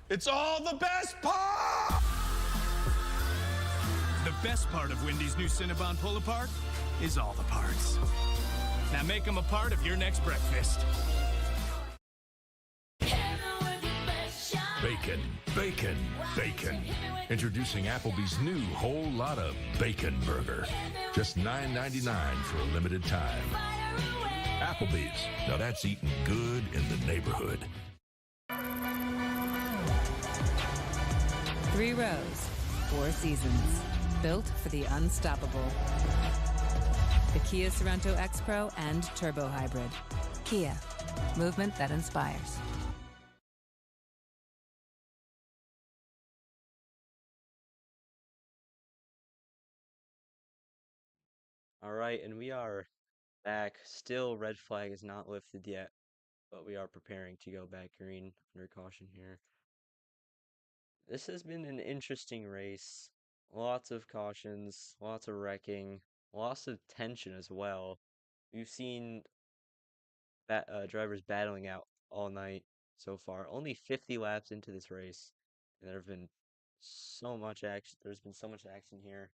Speaker 6: It's all the best part!
Speaker 13: The best part of Wendy's new Cinnabon pull-apart is all the parts. Now make them a part of your next breakfast.
Speaker 14: Bacon, bacon, bacon. Introducing Applebee's new whole lot of bacon burger. Just $9.99 for a limited time. Applebee's. Now that's eating good in the neighborhood.
Speaker 3: 3 rows, 4 seasons. Built for the unstoppable. The Kia Sorento X-Pro and Turbo Hybrid. Kia. Movement that inspires.
Speaker 10: All right, and we are back. Still, red flag is not lifted yet, but we are preparing to go back green under caution here. This has been an interesting race. Lots of cautions, lots of wrecking, lots of tension as well. We've seen drivers battling out all night so far. Only 50 laps into this race, and there have been so much action. There's been so much action here.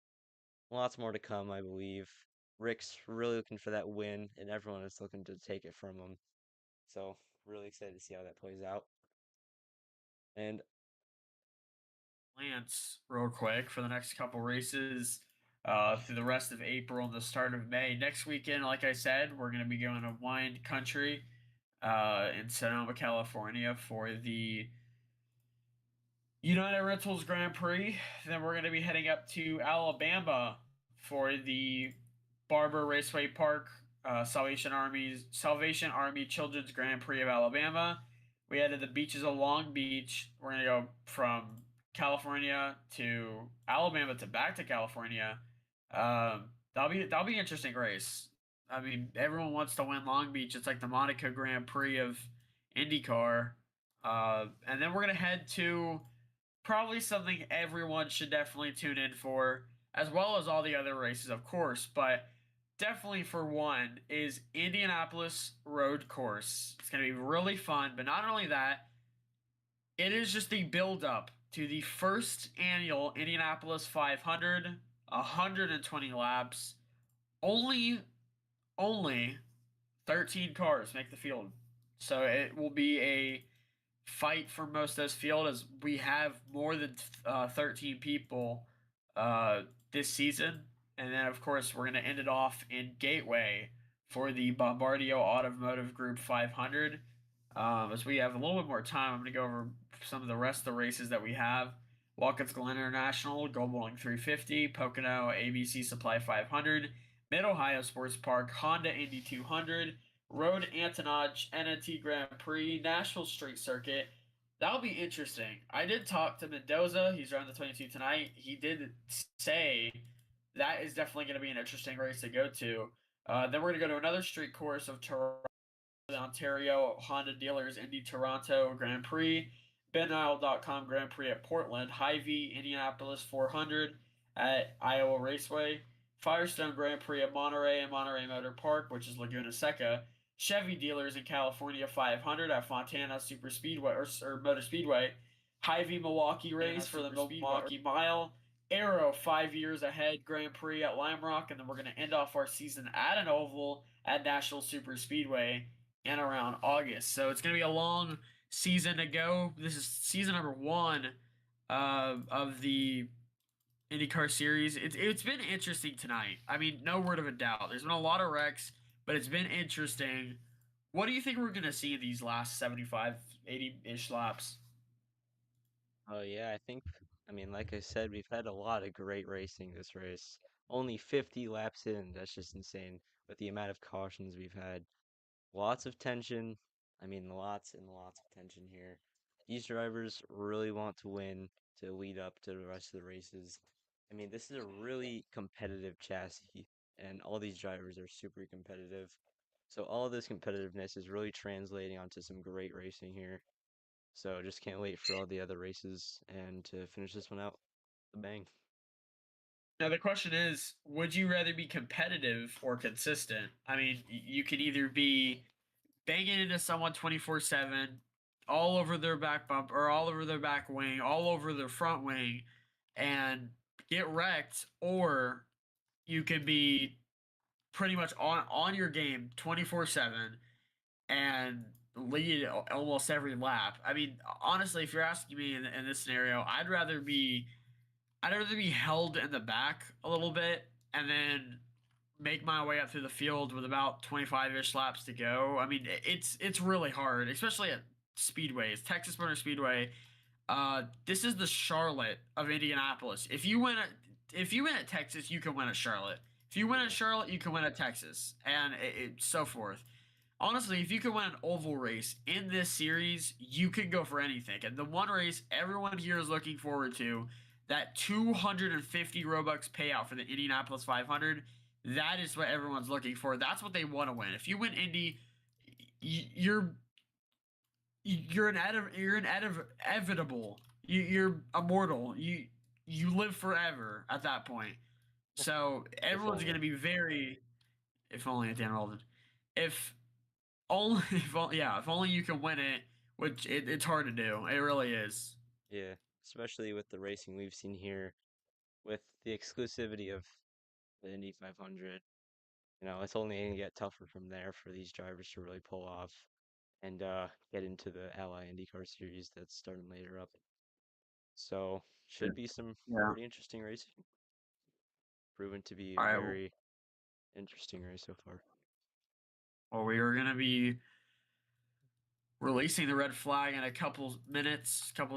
Speaker 10: Lots more to come, I believe. Rick's really looking for that win, and everyone is looking to take it from him. So, really excited to see how that plays out. And
Speaker 15: Lance, real quick, for the next couple races through the rest of April and the start of May. Next weekend, like I said, we're going to be going to wine country in Sonoma, California for the United Rentals Grand Prix. Then we're going to be heading up to Alabama for the Barber Raceway Park Salvation Army Children's Grand Prix of Alabama. We head to the beaches of Long Beach. We're going to go from California to Alabama to back to California. That'll be an interesting race. I mean, everyone wants to win Long Beach. It's like the Monaco Grand Prix of IndyCar. And then we're gonna head to probably something everyone should definitely tune in for, as well as all the other races, of course. But definitely for one is Indianapolis Road Course. It's gonna be really fun. But not only that, it is just the build-up to the first annual Indianapolis 500, 120 laps. Only 13 cars make the field. So it will be a fight for most of this field, as we have more than 13 people this season. And then, of course, we're going to end it off in Gateway for the Bombardier Automotive Group 500. As we have a little bit more time, I'm going to go over some of the rest of the races that we have. Watkins Glen International, Gold Bowling 350, Pocono ABC Supply 500, Mid-Ohio Sports Park, Honda Indy 200, Road Antonage NNT Grand Prix, Nashville Street Circuit. That'll be interesting. I did talk to Mendoza. He's around the 22 tonight. He did say that is definitely going to be an interesting race to go to. Then we're going to go to another street course of Toronto, the Ontario Honda Dealers Indy Toronto Grand Prix, BenIsle.com Grand Prix at Portland, Hy-Vee Indianapolis 400 at Iowa Raceway, Firestone Grand Prix at Monterey and Monterey Motor Park, which is Laguna Seca, Chevy Dealers in California 500 at Fontana Super Speedway or Motor Speedway, Hy-Vee Milwaukee race for the Milwaukee Mile, Aero 5 years ahead Grand Prix at Lime Rock, and then we're going to end off our season at an oval at National Super Speedway in around August. So it's going to be a long season to go. This is season number 1 of the IndyCar series. It's been interesting tonight. I mean, no word of a doubt. There's been a lot of wrecks, but it's been interesting. What do you think we're going to see in these last 75, 80-ish laps?
Speaker 10: Oh, yeah, I mean, like I said, we've had a lot of great racing this race. Only 50 laps in, that's just insane with the amount of cautions we've had. Lots of tension. I mean, lots and lots of tension here. These drivers really want to win to lead up to the rest of the races. I mean, this is a really competitive chassis, and all these drivers are super competitive. So all of this competitiveness is really translating onto some great racing here. So just can't wait for all the other races and to finish this one out with a bang.
Speaker 15: Now the question is, would you rather be competitive or consistent? I mean, you could either be banging into someone 24/7, all over their back bump or all over their back wing, all over their front wing, and get wrecked, or you can be pretty much on your game 24/7 and lead almost every lap. I mean, honestly, if you're asking me in this scenario, I'd rather be held in the back a little bit and then make my way up through the field with about 25-ish laps to go. I mean, it's really hard, especially at speedways. Texas Motor Speedway. This is the Charlotte of Indianapolis. If you win at Texas, you can win at Charlotte. If you win at Charlotte, you can win at Texas, and so forth. Honestly, if you can win an oval race in this series, you can go for anything. And the one race everyone here is looking forward to, that 250 Robux payout for the Indianapolis 500, that is what everyone's looking for. That's what they want to win. If you win Indy, you're inevitable. You're immortal. You live forever at that point. So everyone's going to be very. If only Dan Roldan. If only you can win it, which it's hard to do. It really is.
Speaker 10: Yeah, especially with the racing we've seen here, with the exclusivity of the Indy 500. It's only going to get tougher from there for these drivers to really pull off and get into the Ally IndyCar series that's starting later up. So should be some pretty interesting racing. Proven to be a very interesting race so far.
Speaker 15: Well, we are going to be releasing the red flag in a couple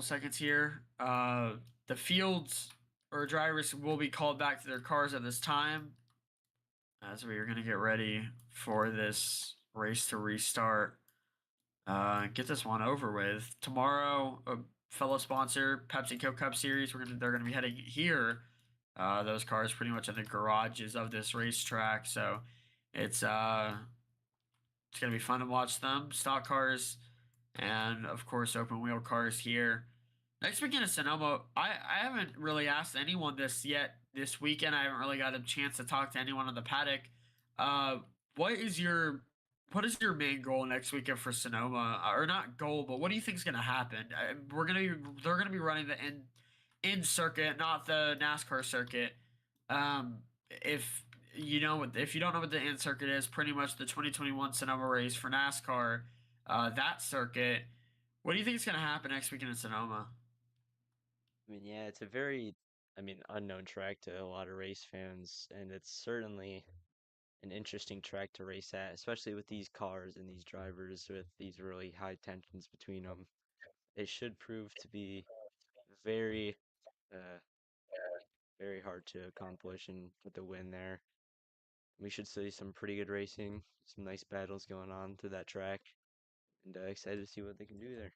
Speaker 15: seconds here. The fields or drivers will be called back to their cars at this time, as we are going to get ready for this race to restart. Get this one over with. Tomorrow, a fellow sponsor, PepsiCo Cup Series, they're going to be heading here. Those cars pretty much in the garages of this racetrack, so it's going to be fun to watch them. Stock cars and, of course, open wheel cars here. Next weekend in Sonoma, I haven't really asked anyone this weekend. I haven't really got a chance to talk to anyone on the paddock. What is your main goal next weekend for Sonoma? Or not goal, but what do you think is going to happen? They're going to be running the in circuit, not the NASCAR circuit. If you don't know what the in circuit is, pretty much the 2021 Sonoma race for NASCAR, that circuit. What do you think is going to happen next weekend in Sonoma?
Speaker 10: I mean, yeah, it's a very, unknown track to a lot of race fans, and it's certainly an interesting track to race at, especially with these cars and these drivers with these really high tensions between them. It should prove to be very, very hard to accomplish and get the win there. We should see some pretty good racing, some nice battles going on to that track, and excited to see what they can do there.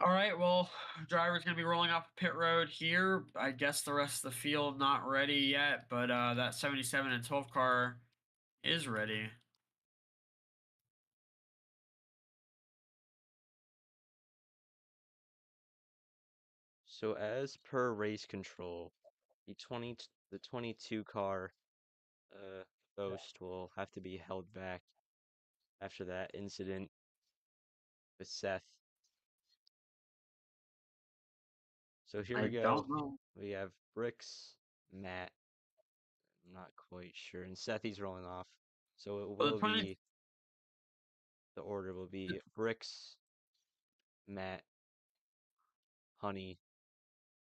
Speaker 15: All right, well, driver's going to be rolling off pit road here. I guess the rest of the field not ready yet, but that 77 and 12 car is ready.
Speaker 10: So as per race control, the 22 car Ghost will have to be held back after that incident with Seth. So here we go. We have Bricks, Matt, I'm not quite sure, and Seth, he's rolling off. So it will be, the order will be Bricks, Matt, Honey,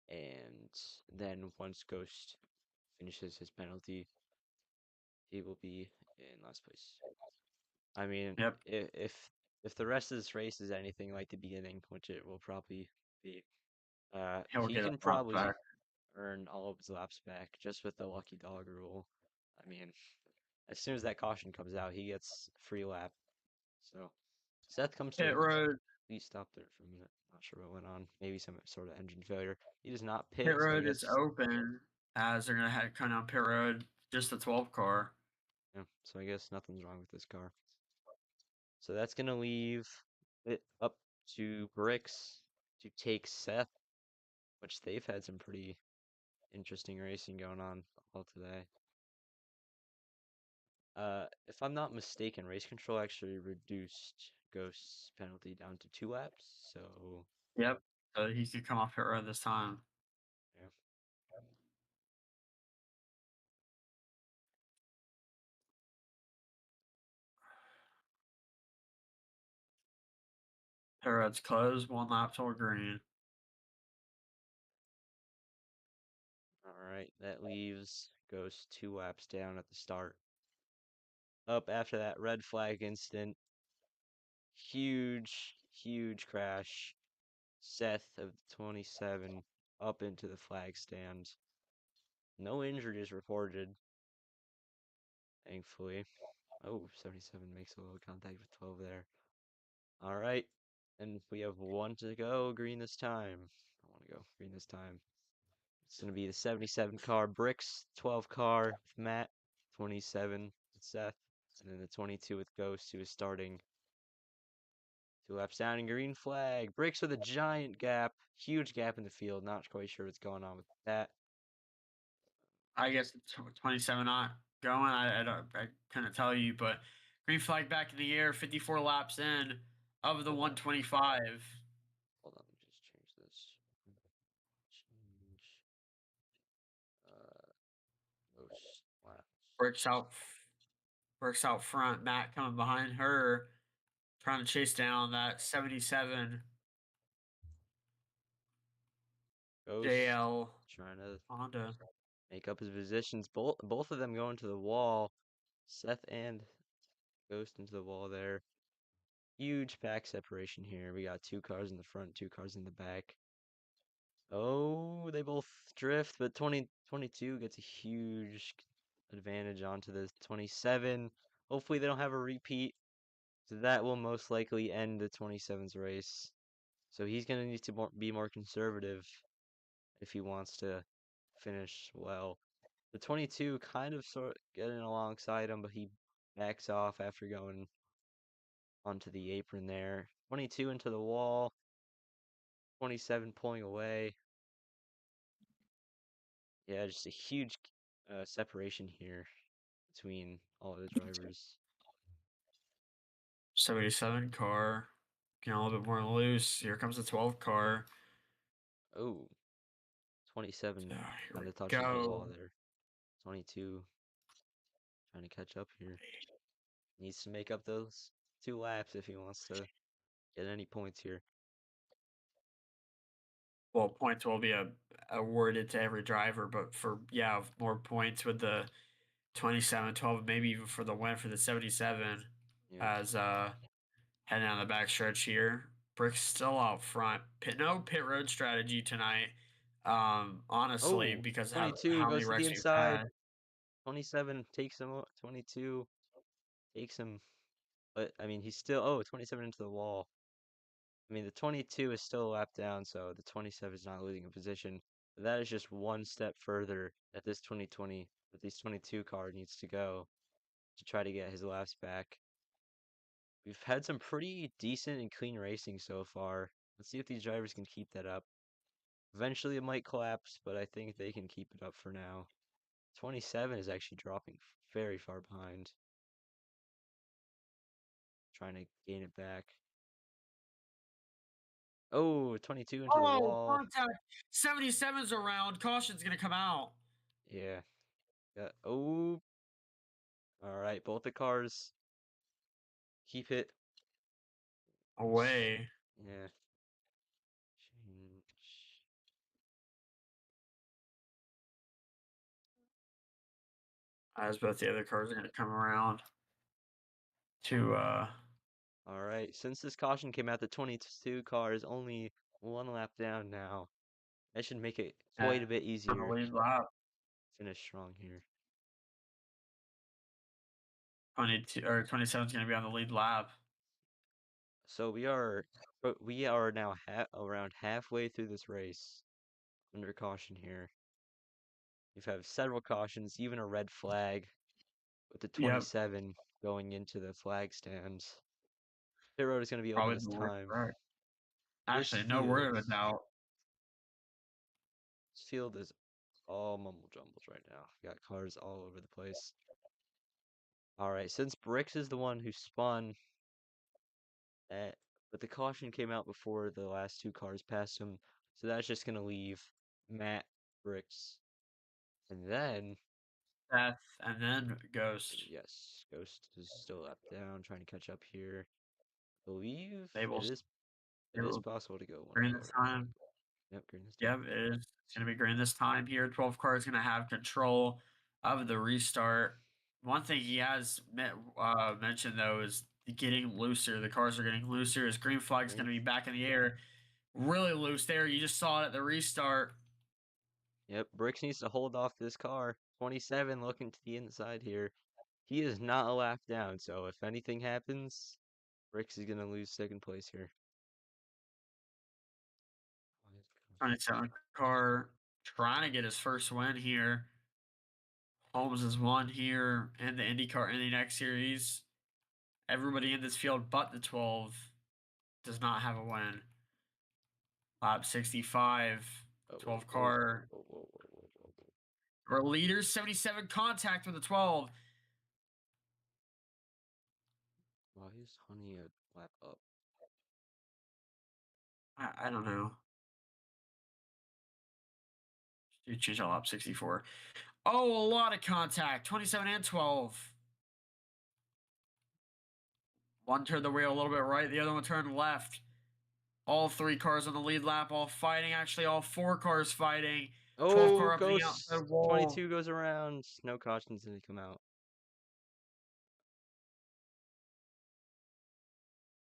Speaker 10: and then once Ghost finishes his penalty, he will be in last place. I mean, if the rest of this race is anything like the beginning, which it will probably be, he can probably earn all of his laps back just with the lucky dog rule. I mean, as soon as that caution comes out, he gets free lap. So Seth comes to
Speaker 15: pit road.
Speaker 10: He stopped there for a minute. Not sure what went on. Maybe some sort of engine failure. He does not pit.
Speaker 15: Pit road is open as they're going to come down pit road. Just the 12 car.
Speaker 10: Yeah, so I guess nothing's wrong with this car. So that's going to leave it up to Bricks to take Seth, which they've had some pretty interesting racing going on all today. if I'm not mistaken, race control actually reduced Ghost's penalty down to 2 laps. So
Speaker 15: Yep. He could come off pit road this time.
Speaker 10: yeah.
Speaker 15: Pit road's closed. 1 lap till green.
Speaker 10: All right, that leaves Ghost 2 laps down at the start. Up after that red flag incident. Huge crash. Seth of 27 up into the flag stand. No injuries reported, thankfully. Oh, 77 makes a little contact with 12 there. All right, and we have 1 to go. Green this time. I want to go green this time. It's going to be the 77 car, Bricks 12 car with Matt, 27 with Seth, and then the 22 with Ghost, who is starting 2 laps down in green flag. Bricks with a giant gap, huge gap in the field. Not quite sure what's going on with that.
Speaker 15: I guess 27 not going. I couldn't tell you, but green flag back in the air. 54 laps in of the 125.
Speaker 10: Hold on, let me just change this. Change. Those laps.
Speaker 15: Works out front. Matt coming behind her, trying to chase down that 77
Speaker 10: Ghost
Speaker 15: JL
Speaker 10: trying to
Speaker 15: Honda.
Speaker 10: make up his positions. Both of them going to the wall. Seth and Ghost into the wall there. Huge pack separation here. We got 2 cars in the front, 2 cars in the back. Oh, they both drift, but 2022 gets a huge advantage onto the 27. Hopefully they don't have a repeat. So that will most likely end the 27's race. So he's going to need to be more conservative if he wants to finish well. The 22 kind of sort of getting alongside him, but he backs off after going onto the apron there. 22 into the wall. 27 pulling away. Yeah, just a huge separation here between all the drivers.
Speaker 15: 77 car. Getting a little bit more loose. Here comes the 12 car.
Speaker 10: Oh, 27 kind of touches the wall there. 22 trying to catch up here. Needs to make up those 2 laps if he wants to get any points here.
Speaker 15: Well, points will be awarded to every driver, but for more points with the 27, 12, maybe even for the win for the 77 as heading down the back stretch here. Brick's still out front. No pit road strategy tonight. Honestly, because
Speaker 10: 22
Speaker 15: how
Speaker 10: goes
Speaker 15: many
Speaker 10: to the
Speaker 15: wrecks we've
Speaker 10: inside.
Speaker 15: had.
Speaker 10: 27 takes him. 22 takes him. But I mean, he's still 27 into the wall. I mean, the 22 is still a lap down, so the 27 is not losing a position. But that is just one step further that this 22 car needs to go to try to get his laps back. We've had some pretty decent and clean racing so far. Let's see if these drivers can keep that up. Eventually it might collapse, but I think they can keep it up for now. 27 is actually dropping very far behind. Trying to gain it back. Oh, 22 into the wall.
Speaker 15: Contact. 77's around. Caution's going to come out.
Speaker 10: Yeah. Oh. All right, both the cars keep it
Speaker 15: away.
Speaker 10: Yeah.
Speaker 15: As both the other cars are going to come around to
Speaker 10: All right, since this caution came out, the 22 car is only 1 lap down now. That should make it quite a bit easier. Finish strong here.
Speaker 15: 22 or 27 is going to be on the lead lap.
Speaker 10: So we are now around halfway through this race under caution here. We've had several cautions, even a red flag with the 27 going into the flag stands. Pit road is going to be open this time.
Speaker 15: Actually, no word of a doubt.
Speaker 10: This field is all mumble jumbles right now. We got cars all over the place. All right, since Bricks is the one who spun that, but the caution came out before the last two cars passed him, so that's just gonna leave Matt, Bricks, and then
Speaker 15: Death, and then Ghost.
Speaker 10: yes, Ghost is still up down, trying to catch up here. I believe
Speaker 15: They will.
Speaker 10: it is possible to go one
Speaker 15: green
Speaker 10: car.
Speaker 15: this time.
Speaker 10: Yep, green this time.
Speaker 15: Yep, it is. It's gonna be green this time here. 12 car is gonna have control of the restart. One thing he has mentioned though is getting looser. The cars are getting looser. His green flag is gonna be back in the air, really loose there. You just saw it at the restart.
Speaker 10: Yep, Bricks needs to hold off this car. 27 looking to the inside here. He is not a lap down, so if anything happens, Bricks is gonna lose second place here.
Speaker 15: 27 car trying to get his first win here. Holmes has won here in the IndyNXT series. Everybody in this field but the 12 does not have a win. Lap 65, 12 car. Our leaders, 77 contact with the 12.
Speaker 10: Why is Honey a lap up?
Speaker 15: I don't know. You change on lap 64. Oh, a lot of contact. 27 and 12. One turned the wheel a little bit right, the other one turned left. All three cars on the lead lap, all fighting. Actually, all four cars fighting. 12 car up the outside wall.
Speaker 10: 22 goes around. No cautions didn't come out.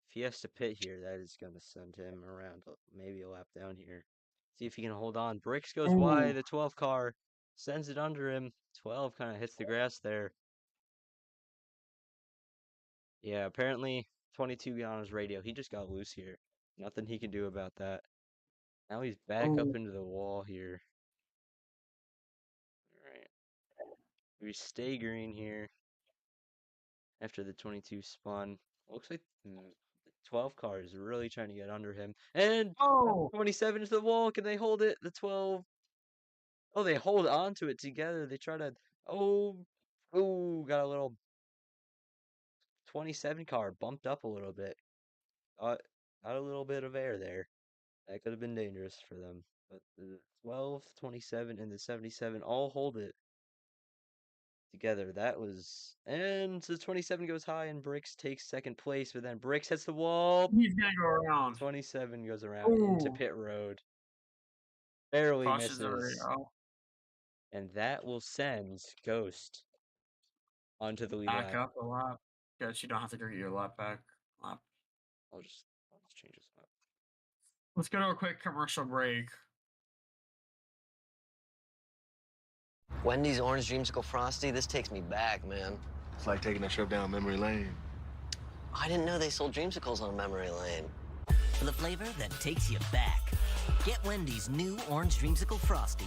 Speaker 10: If he has to pit here, that is going to send him around maybe a lap down here. See if he can hold on. Bricks goes wide. The 12 car sends it under him. 12 kind of hits the grass there. Yeah, apparently 22 got on his radio. He just got loose here. Nothing he can do about that. Now he's back up into the wall here. Alright. We stay green here after the 22 spun. Looks like the 12 car is really trying to get under him. And 27 to the wall. Can they hold it? The 12. Oh, they hold on to it together. They try to. Oh, got a little 27 car bumped up a little bit. Got a little bit of air there. That could have been dangerous for them. But the 12, 27, and the 77 all hold it together. That was. And the 27 goes high, and Bricks takes second place. But then Bricks hits the wall.
Speaker 15: He's going to go around.
Speaker 10: 27 goes around into pit road. Barely misses. And that will send Ghost onto the lead lap.
Speaker 15: Back up a lap. Guess you don't have to get your lap back.
Speaker 10: I'll just change this up.
Speaker 15: Let's go to a quick commercial break.
Speaker 17: Wendy's Orange Dreamsicle Frosty, this takes me back, man.
Speaker 18: It's like taking a trip down memory lane.
Speaker 17: I didn't know they sold dreamsicles on memory lane.
Speaker 19: For the flavor that takes you back. Get Wendy's new Orange Dreamsicle Frosty.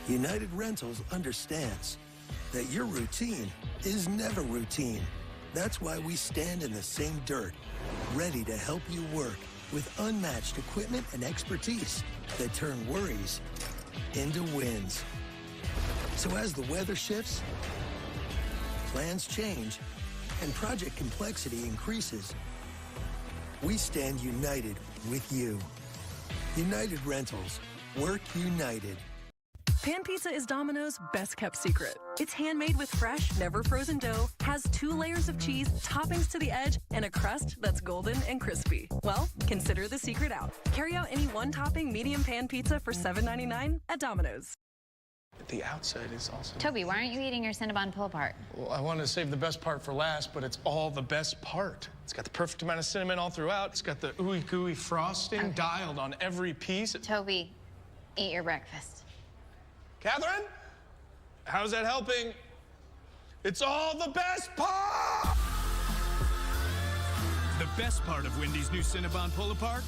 Speaker 20: United Rentals understands that your routine is never routine. That's why we stand in the same dirt, ready to help you work with unmatched equipment and expertise that turn worries into wins. So as the weather shifts, plans change, and project complexity increases, we stand united with you. United Rentals. Work united.
Speaker 11: Pan pizza is Domino's best kept secret. It's handmade with fresh, never frozen dough, has 2 layers of cheese, toppings to the edge, and a crust that's golden and crispy. Well, consider the secret out. Carry out any one-topping medium pan pizza for $7.99 at Domino's.
Speaker 6: The outside is also...
Speaker 12: Toby, why aren't you eating your Cinnabon pull-apart?
Speaker 6: Well, I wanted to save the best part for last, but it's all the best part. It's got the perfect amount of cinnamon all throughout. It's got the ooey gooey frosting dialed on every piece.
Speaker 12: Toby, eat your breakfast.
Speaker 6: Catherine? How's that helping? It's all the best part!
Speaker 13: The best part of Wendy's new Cinnabon pull-apart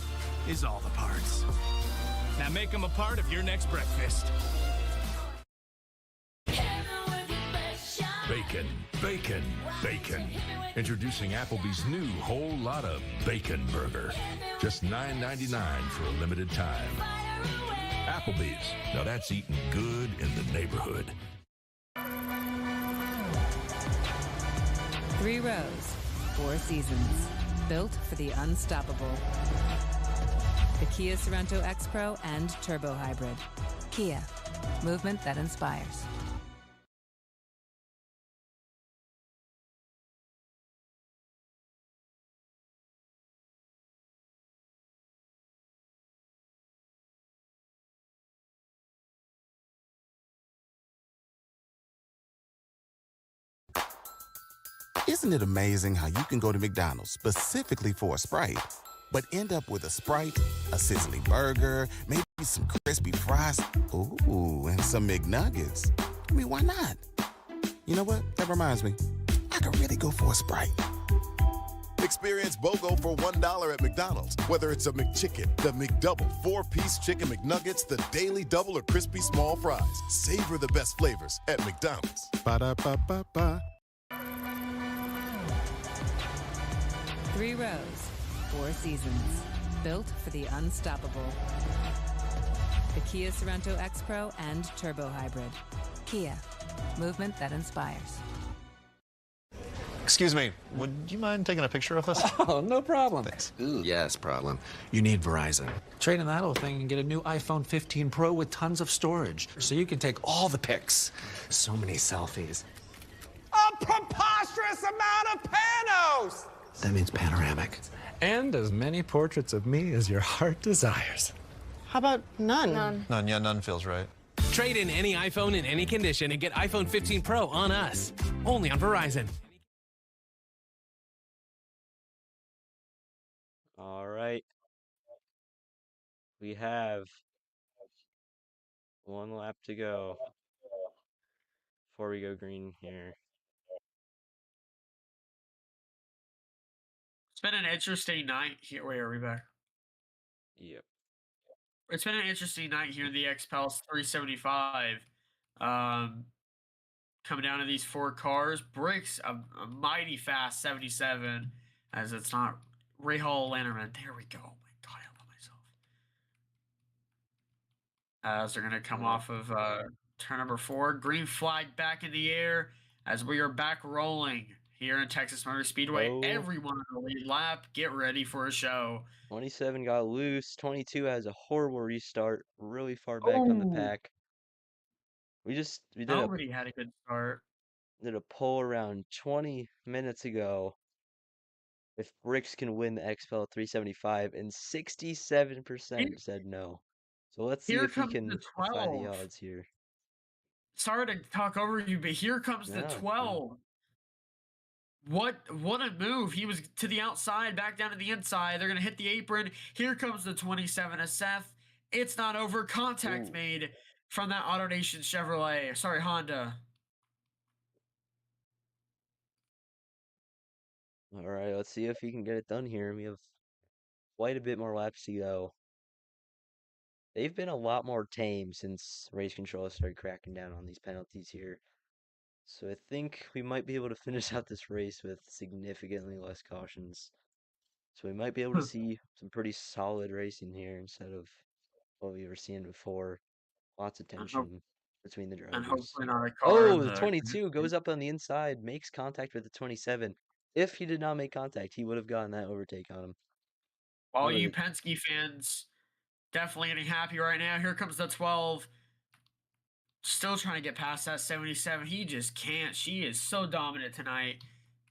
Speaker 13: is all the parts. Now make them a part of your next breakfast.
Speaker 16: Everybody
Speaker 14: Bacon, bacon, bacon. Introducing Applebee's new whole lot of bacon burger. Just $9.99 for a limited time. Applebee's. Now that's eating good in the neighborhood.
Speaker 3: 3 rows, 4 seasons. Built for the unstoppable. The Kia Sorento X-Pro and Turbo Hybrid. Kia. Movement that inspires.
Speaker 1: Isn't it amazing how you can go to McDonald's specifically for a Sprite, but end up with a Sprite, a sizzling burger, maybe some crispy fries, ooh, and some McNuggets? I mean, why not? You know what? That reminds me. I could really go for a Sprite.
Speaker 2: Experience BOGO for $1 at McDonald's. Whether it's a McChicken, the McDouble, 4-piece chicken McNuggets, the Daily Double, or crispy small fries. Savor the best flavors at McDonald's.
Speaker 1: Ba-da-ba-ba-ba.
Speaker 3: 3 rows, 4 seasons. Built for the unstoppable. The Kia Sorento X-Pro and Turbo Hybrid. Kia. Movement that inspires.
Speaker 4: Excuse me, would you mind taking a picture of this?
Speaker 5: Oh, no problem.
Speaker 4: Thanks.
Speaker 5: Ooh, yes, problem. You need Verizon. Trade in that old thing and get a new iPhone 15 Pro with tons of storage. So you can take all the pics. So many selfies.
Speaker 16: A preposterous amount of panos!
Speaker 5: That means panoramic.
Speaker 7: And as many portraits of me as your heart desires.
Speaker 8: How about none?
Speaker 4: None, yeah, none feels right.
Speaker 9: Trade in any iPhone in any condition and get iPhone 15 Pro on us. Only on Verizon.
Speaker 10: All right. We have 1 lap to go before we go green here.
Speaker 15: It's been an interesting night here. Wait, are we back?
Speaker 10: Yep.
Speaker 15: It's been an interesting night here in the Xpel 375. Coming down to these 4 cars. Bricks, a mighty fast 77, as it's not Rahal Lanterman. There we go. Oh my God, I love myself. As they're going to come off of turn number 4. Green flag back in the air as we are back rolling here in Texas Motor Speedway.
Speaker 10: Oh.
Speaker 15: Everyone on the lead lap, get ready for a show.
Speaker 10: 27 got loose. 22 has a horrible restart. Really far back on the pack. We did
Speaker 15: Nobody had a good start.
Speaker 10: a poll around 20 minutes ago if Bricks can win the XPEL 375, and 67% said no. So let's see
Speaker 15: Here
Speaker 10: if he
Speaker 15: comes
Speaker 10: can
Speaker 15: the
Speaker 10: defy the
Speaker 15: 12.
Speaker 10: odds here.
Speaker 15: Sorry to talk over you, but here comes the
Speaker 10: No,
Speaker 15: 12. What a move. He was to the outside, back down to the inside. They're going to hit the apron. Here comes the 27 of Seth. It's not over. Contact made from that AutoNation Chevrolet. Sorry, Honda.
Speaker 10: All right, let's see if he can get it done here. We have quite a bit more laps to go. They've been a lot more tame since race control started cracking down on these penalties here. So I think we might be able to finish out this race with significantly less cautions. So we might be able to see some pretty solid racing here instead of what we were seeing before. Lots of tension between the
Speaker 15: And
Speaker 10: drivers.
Speaker 15: hopefully not a car.
Speaker 10: Oh, the 22 goes up on the inside, makes contact with the 27. If he did not make contact, he would have gotten that overtake on him.
Speaker 15: All you Penske fans definitely getting happy right now. Here comes the 12. Still trying to get past that 77. He just can't. She is so dominant tonight.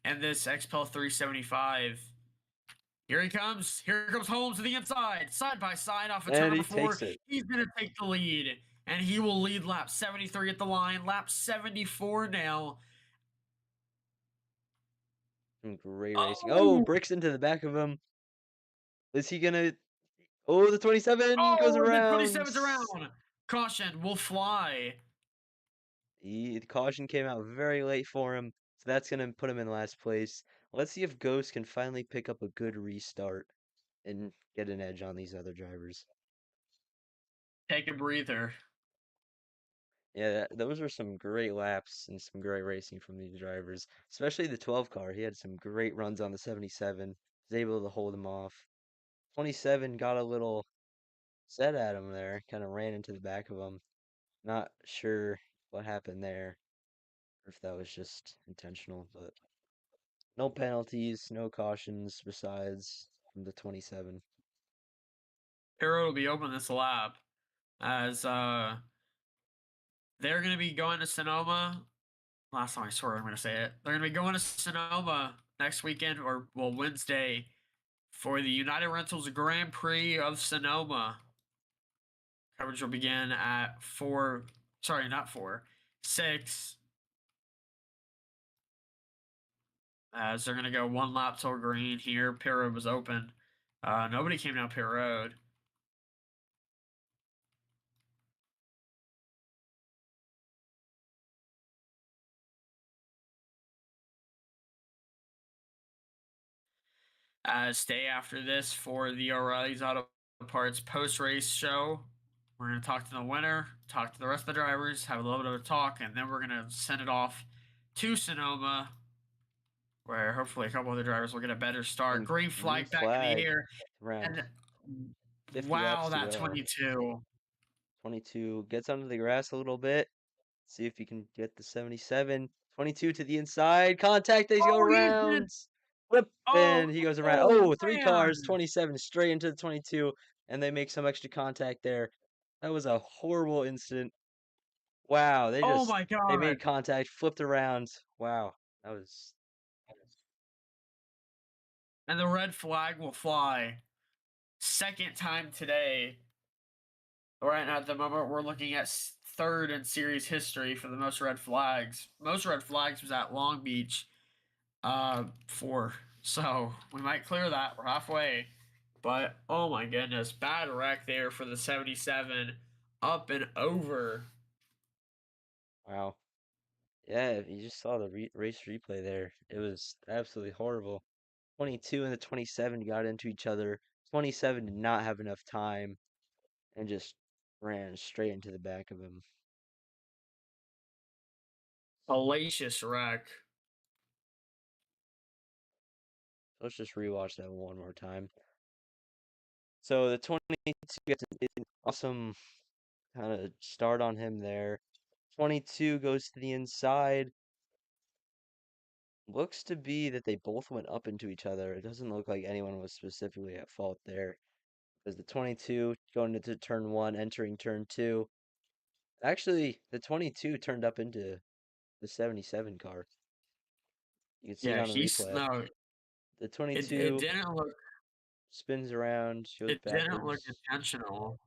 Speaker 15: And this XPEL 375. Here he comes. Here comes Holmes to the inside. Side by side off of turn number 4. He's going to take the lead. And he will lead lap 73 at the line. Lap 74 now.
Speaker 10: Great racing. Oh, Bricks into the back of him. Is he going to... Oh, the 27 goes around.
Speaker 15: The 27's around. Caution will fly.
Speaker 10: The caution came out very late for him, so that's going to put him in last place. Let's see if Ghost can finally pick up a good restart and get an edge on these other drivers.
Speaker 15: Take a breather.
Speaker 10: Yeah, those were some great laps and some great racing from these drivers, especially the 12 car. He had some great runs on the 77, was able to hold him off. 27 got a little set at him there, kind of ran into the back of him. Not sure what happened there, or if that was just intentional, but no penalties, no cautions besides from the 27.
Speaker 15: Arrow will be open this lap as they're going to be going to Sonoma. Last time I swear I'm going to say it. They're going to be going to Sonoma next weekend, or well, Wednesday, for the United Rentals Grand Prix of Sonoma. Coverage will begin at 4. Sorry, not 4. 6. As they're going to go one lap till green here. Pit road was open. Nobody came down pit road. Stay after this for the O'Reilly's Auto Parts post-race show. We're going to talk to the winner, talk to the rest of the drivers, have a little bit of a talk, and then we're going to send it off to Sonoma, where hopefully a couple of the drivers will get a better start.
Speaker 10: And
Speaker 15: Green flag back in the air.
Speaker 10: Around
Speaker 15: And
Speaker 10: 50
Speaker 15: wow,
Speaker 10: laps to
Speaker 15: that
Speaker 10: go.
Speaker 15: 22.
Speaker 10: 22 gets under the grass a little bit. See if he can get the 77. 22 to the inside. Contact. They go around. Whip. And he goes around. Oh, 3 cars. 27 straight into the 22. And they make some extra contact there. That was a horrible incident. Wow. They
Speaker 15: Oh
Speaker 10: just,
Speaker 15: my
Speaker 10: they
Speaker 15: God.
Speaker 10: made contact, flipped around. Wow. That was.
Speaker 15: And the red flag will fly. Second time today. Right now, at the moment, we're looking at 3rd in series history for the most red flags. Most red flags was at Long Beach, 4. So we might clear that. We're halfway. But oh my goodness, bad wreck there for the 77, up and over.
Speaker 10: Wow. Yeah, you just saw the race replay there. It was absolutely horrible. 22 and the 27 got into each other. 27 did not have enough time and just ran straight into the back of him.
Speaker 15: Hellacious wreck.
Speaker 10: Let's just rewatch that one more time. So the 22 gets an awesome kind of start on him there. 22 goes to the inside. Looks to be that they both went up into each other. It doesn't look like anyone was specifically at fault there. Because the 22 going into turn 1, entering turn 2. Actually, the 22 turned up into the 77 car. You can see it on the replay.
Speaker 15: No.
Speaker 10: The 22
Speaker 15: it didn't look.
Speaker 10: Spins around, goes
Speaker 15: It
Speaker 10: backwards.
Speaker 15: didn't look intentional.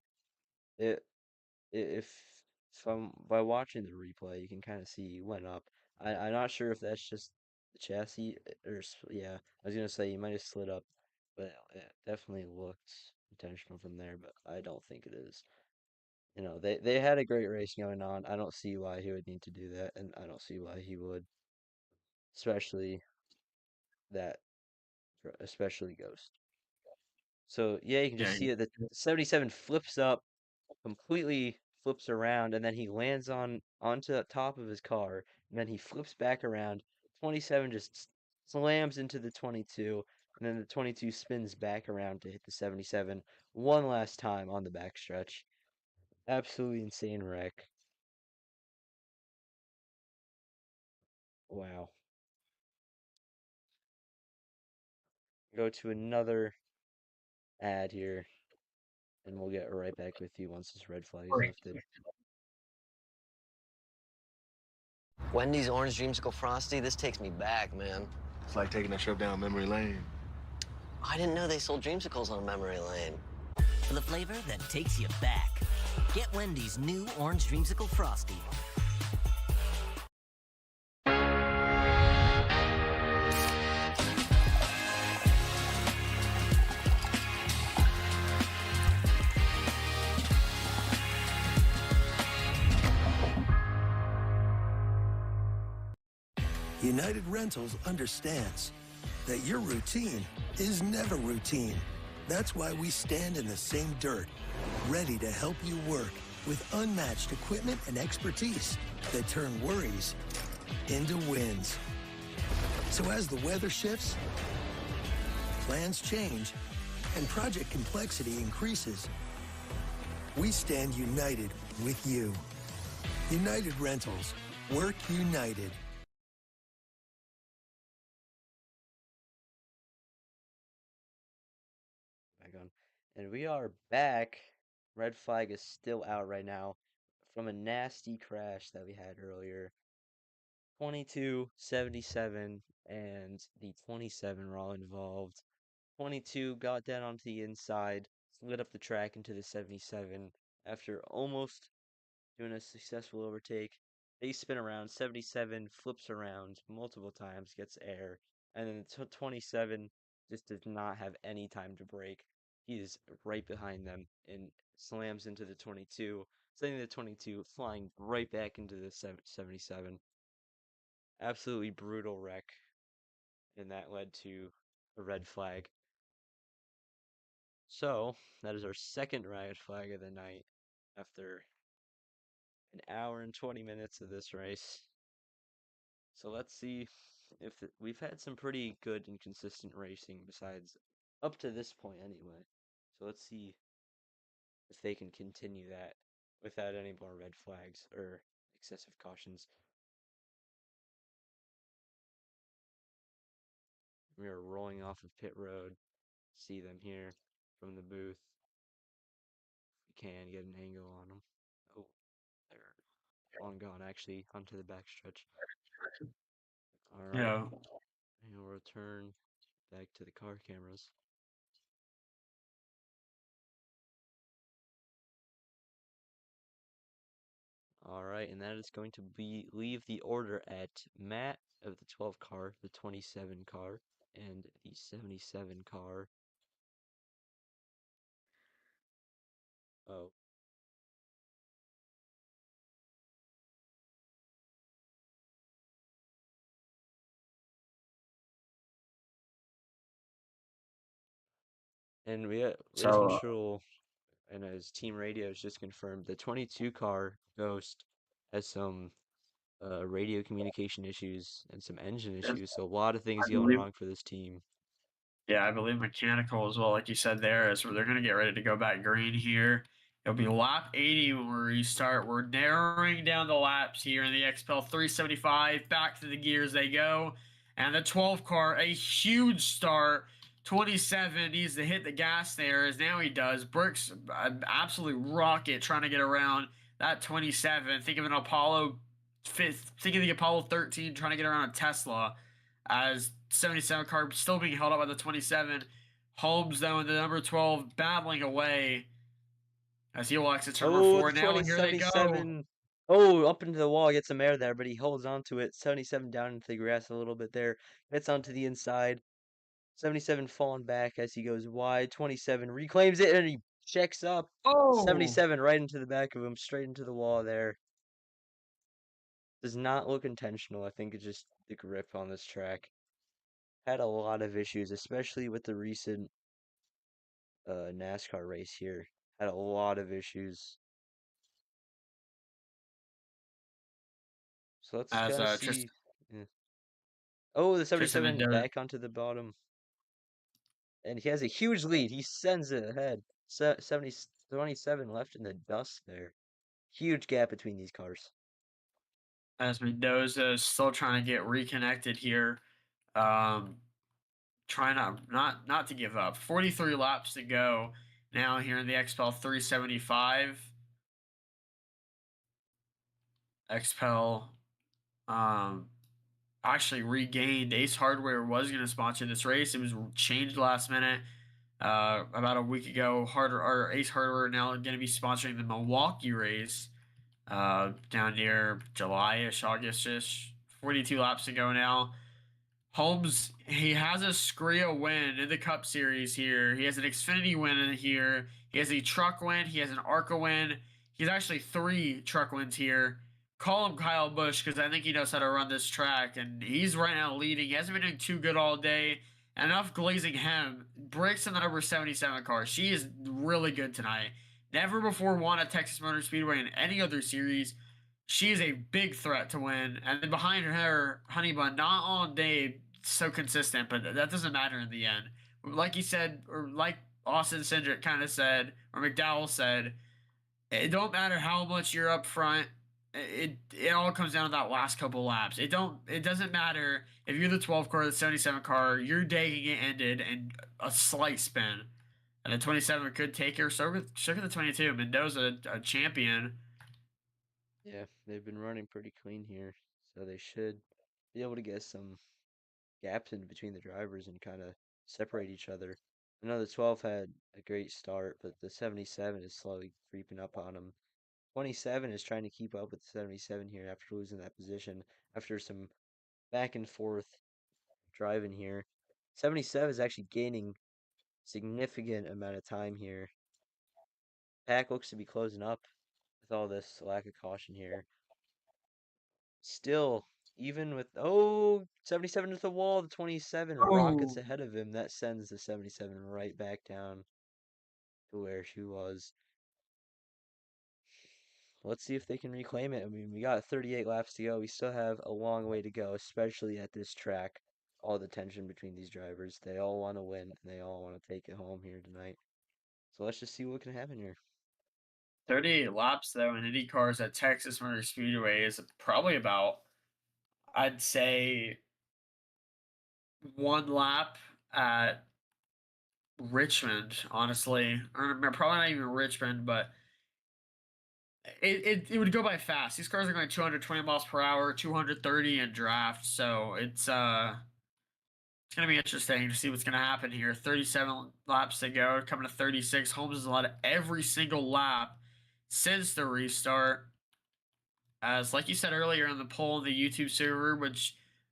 Speaker 10: If from by watching the replay, you can kind of see he went up. I'm not sure if that's just the chassis or yeah. I was gonna say he might have slid up, but it definitely looked intentional from there. But I don't think it is. You know, they had a great race going on. I don't see why he would need to do that, and I don't see why he would, especially Ghost. So yeah, you can just see it. The 77 flips up, completely flips around, and then he lands onto the top of his car, and then he flips back around. 27 just slams into the 22, and then the 22 spins back around to hit the 77 one last time on the backstretch. Absolutely insane wreck. Wow. Go to another ad here, and we'll get right back with you once this red flag is lifted.
Speaker 17: Wendy's Orange Dreamsicle Frosty, this takes me back, man.
Speaker 18: It's like taking a trip down memory lane.
Speaker 17: I didn't know they sold dreamsicles on memory lane.
Speaker 19: For the flavor that takes you back. Get Wendy's new Orange Dreamsicle Frosty.
Speaker 20: United Rentals understands that your routine is never routine. That's why we stand in the same dirt, ready to help you work with unmatched equipment and expertise that turn worries into wins. So as the weather shifts, plans change, and project complexity increases, we stand united with you. United Rentals. Work united.
Speaker 10: Back on. And we are back. Red flag is still out right now from a nasty crash that we had earlier. 22-77 and the 27 were all involved. 22 got down onto the inside, slid up the track into the 77 after almost doing a successful overtake. They spin around, 77 flips around multiple times, gets air, and then 27 just does not have any time to brake. He is right behind them and slams into the 22, sending the 22 flying right back into the 77. Absolutely brutal wreck, and that led to a red flag. So, that is our second red flag of the night after an hour and 20 minutes of this race. So let's see if we've had some pretty good and consistent racing besides up to this point anyway. So let's see if they can continue that without any more red flags or excessive cautions. We are rolling off of pit road. See them here from the booth. We can get an angle on them. Oh, they're long gone actually onto the backstretch. All right.
Speaker 15: Yeah.
Speaker 10: And we'll return back to the car cameras. All right, and that is going to leave the order at Matt of the 12 car, the 27 car, and the 77 car. Oh. And Race Control and his team radio has just confirmed the 22 car Ghost has some radio communication issues and some engine issues, so a lot of things going wrong for this team.
Speaker 15: Yeah, I believe mechanical as well, like you said there, is where they're going to get ready to go back green here. It'll be lap 80 when we restart. We're narrowing down the laps here in the Xpel 375. Back to the gears they go. And the 12 car, a huge start. 27 needs to hit the gas there, as now he does. Brooks, an absolute rocket trying to get around that 27. Think of an Apollo 5th. Think of the Apollo 13 trying to get around a Tesla. As 77 car still being held up by the 27. Holmes, though, in the number 12, battling away as he will exit turn number 4. Now, here they go.
Speaker 10: Oh, up into the wall, gets some air there, but he holds on to it. 77 down into the grass a little bit there. Gets onto the inside. 77 falling back as he goes wide. 27 reclaims it, and he checks up.
Speaker 15: Oh!
Speaker 10: 77 right into the back of him, straight into the wall there. Does not look intentional. I think it's just the grip on this track. Had a lot of issues, especially with the recent NASCAR race here. Had a lot of issues. So let's kind of see. Yeah. Oh, the 77 back onto the bottom. And he has a huge lead. He sends it ahead. 27 left in the dust there. Huge gap between these cars.
Speaker 15: As Mendoza is still trying to get reconnected here. Trying not to give up. 43 laps to go now here in the Xpel 375. Xpel actually regained. Ace Hardware was going to sponsor this race. It was changed last minute about a week ago. Ace Hardware now going to be sponsoring the Milwaukee race down near July-ish, August-ish. 42 laps to go now. Holmes, he has a SCREA win in the Cup Series here. He has an Xfinity win in here. He has a truck win. He has an ARCA win. He's actually 3 truck wins here. Call him Kyle Busch because I think he knows how to run this track, and he's right now leading. He hasn't been doing too good all day. Enough glazing him. Breaks in the number 77 car. She is really good tonight. never before won at Texas Motor Speedway in any other series. She is a big threat to win. And then behind her, Honeybun, not all day so consistent, but that doesn't matter in the end. Like you said, or like Austin Cindric kind of said, or McDowell said, it don't matter how much you're up front. It all comes down to that last couple laps. It doesn't matter if you're the 12 car or the 77 car. Your day can get ended in a slight spin, and the 27 could take her. So could the 22. Mendoza, a champion.
Speaker 10: Yeah, they've been running pretty clean here, so they should be able to get some gaps in between the drivers and kind of separate each other. I know the 12 had a great start, but the 77 is slowly creeping up on them. 27 is trying to keep up with the 77 here after losing that position after some back and forth driving here. 77 is actually gaining significant amount of time here. Pack looks to be closing up with all this lack of caution here. Still, even with 77 to the wall, the 27 rockets ahead of him. That sends the 77 right back down to where she was. Let's see if they can reclaim it. I mean, we got 38 laps to go. We still have a long way to go, especially at this track. All the tension between these drivers. They all want to win, and they all want to take it home here tonight. So let's just see what can happen here.
Speaker 15: 38 laps, though, in Indy cars at Texas Motor Speedway is probably about, I'd say, one lap at Richmond, honestly. Or probably not even Richmond, but it would go by fast. These cars are going 220 miles per hour, 230 in draft, so it's gonna be interesting to see what's gonna happen here. 37 laps to go, coming to 36. Holmes has led every single lap since the restart. As like you said earlier in the poll in the YouTube server,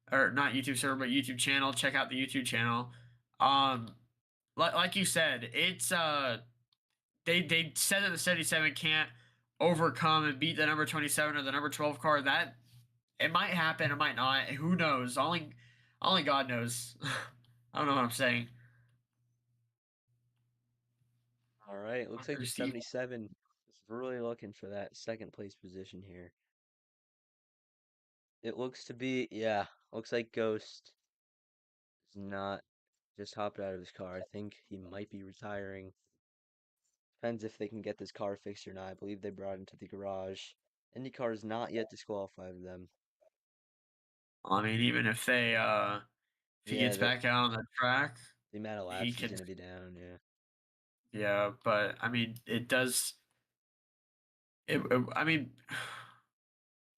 Speaker 15: or not YouTube server, but YouTube channel. Check out the YouTube channel. Like you said, it's they said that the 77 can't overcome and beat the number 27 or the number 12 car. That it might happen, it might not. Who knows? Only God knows. I don't know what I'm saying.
Speaker 10: All right, looks like the 77 is really looking for that second place position here. It looks to be, yeah, looks like Ghost is not just hopped out of his car. I think he might be retiring. Depends if they can get this car fixed or not. I believe they brought it into the garage. IndyCar is not yet disqualified them.
Speaker 15: I mean, even if they if he gets back out on the track,
Speaker 10: the amount of laps he's gonna be down, yeah.
Speaker 15: Yeah, but I mean, it does. I mean,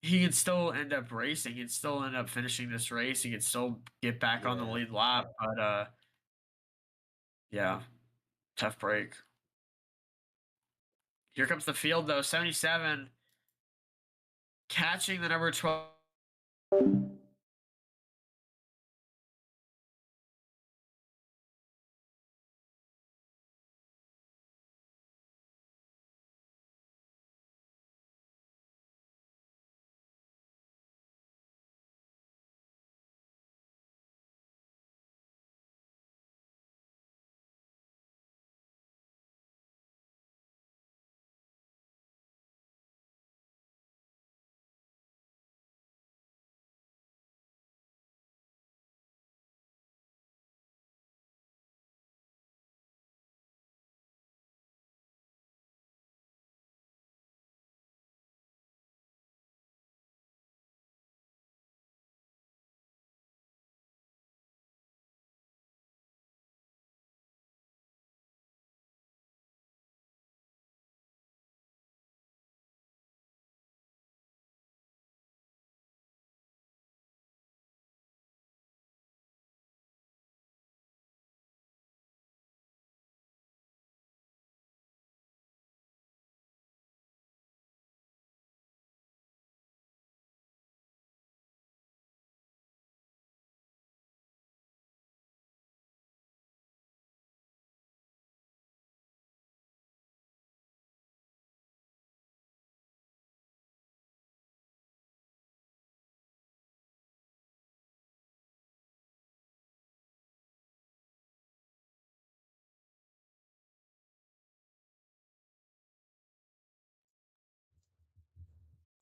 Speaker 15: he could still end up racing. He'd still end up finishing this race. He could still get back on the lead lap, but yeah, tough break. Here comes the field though. 77 catching the number 12.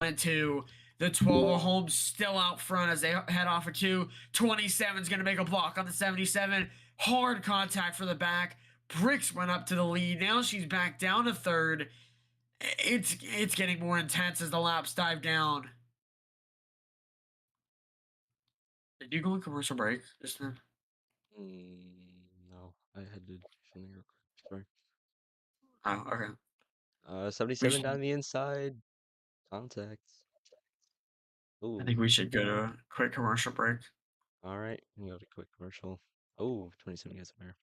Speaker 15: and 2. The 12 of Holmes still out front as they head off a 2. 27 is going to make a block on the 77. Hard contact for the back. Bricks went up to the lead. Now she's back down to 3rd. It's getting more intense as the laps dive down. Did you go on commercial break just then?
Speaker 10: No, I had to do something real quick. Sorry.
Speaker 15: Oh, okay.
Speaker 10: 77 down the inside. Contacts. Ooh.
Speaker 15: I think we should go to a quick commercial break.
Speaker 10: All right, we go to quick commercial. Oh, 27 gets there.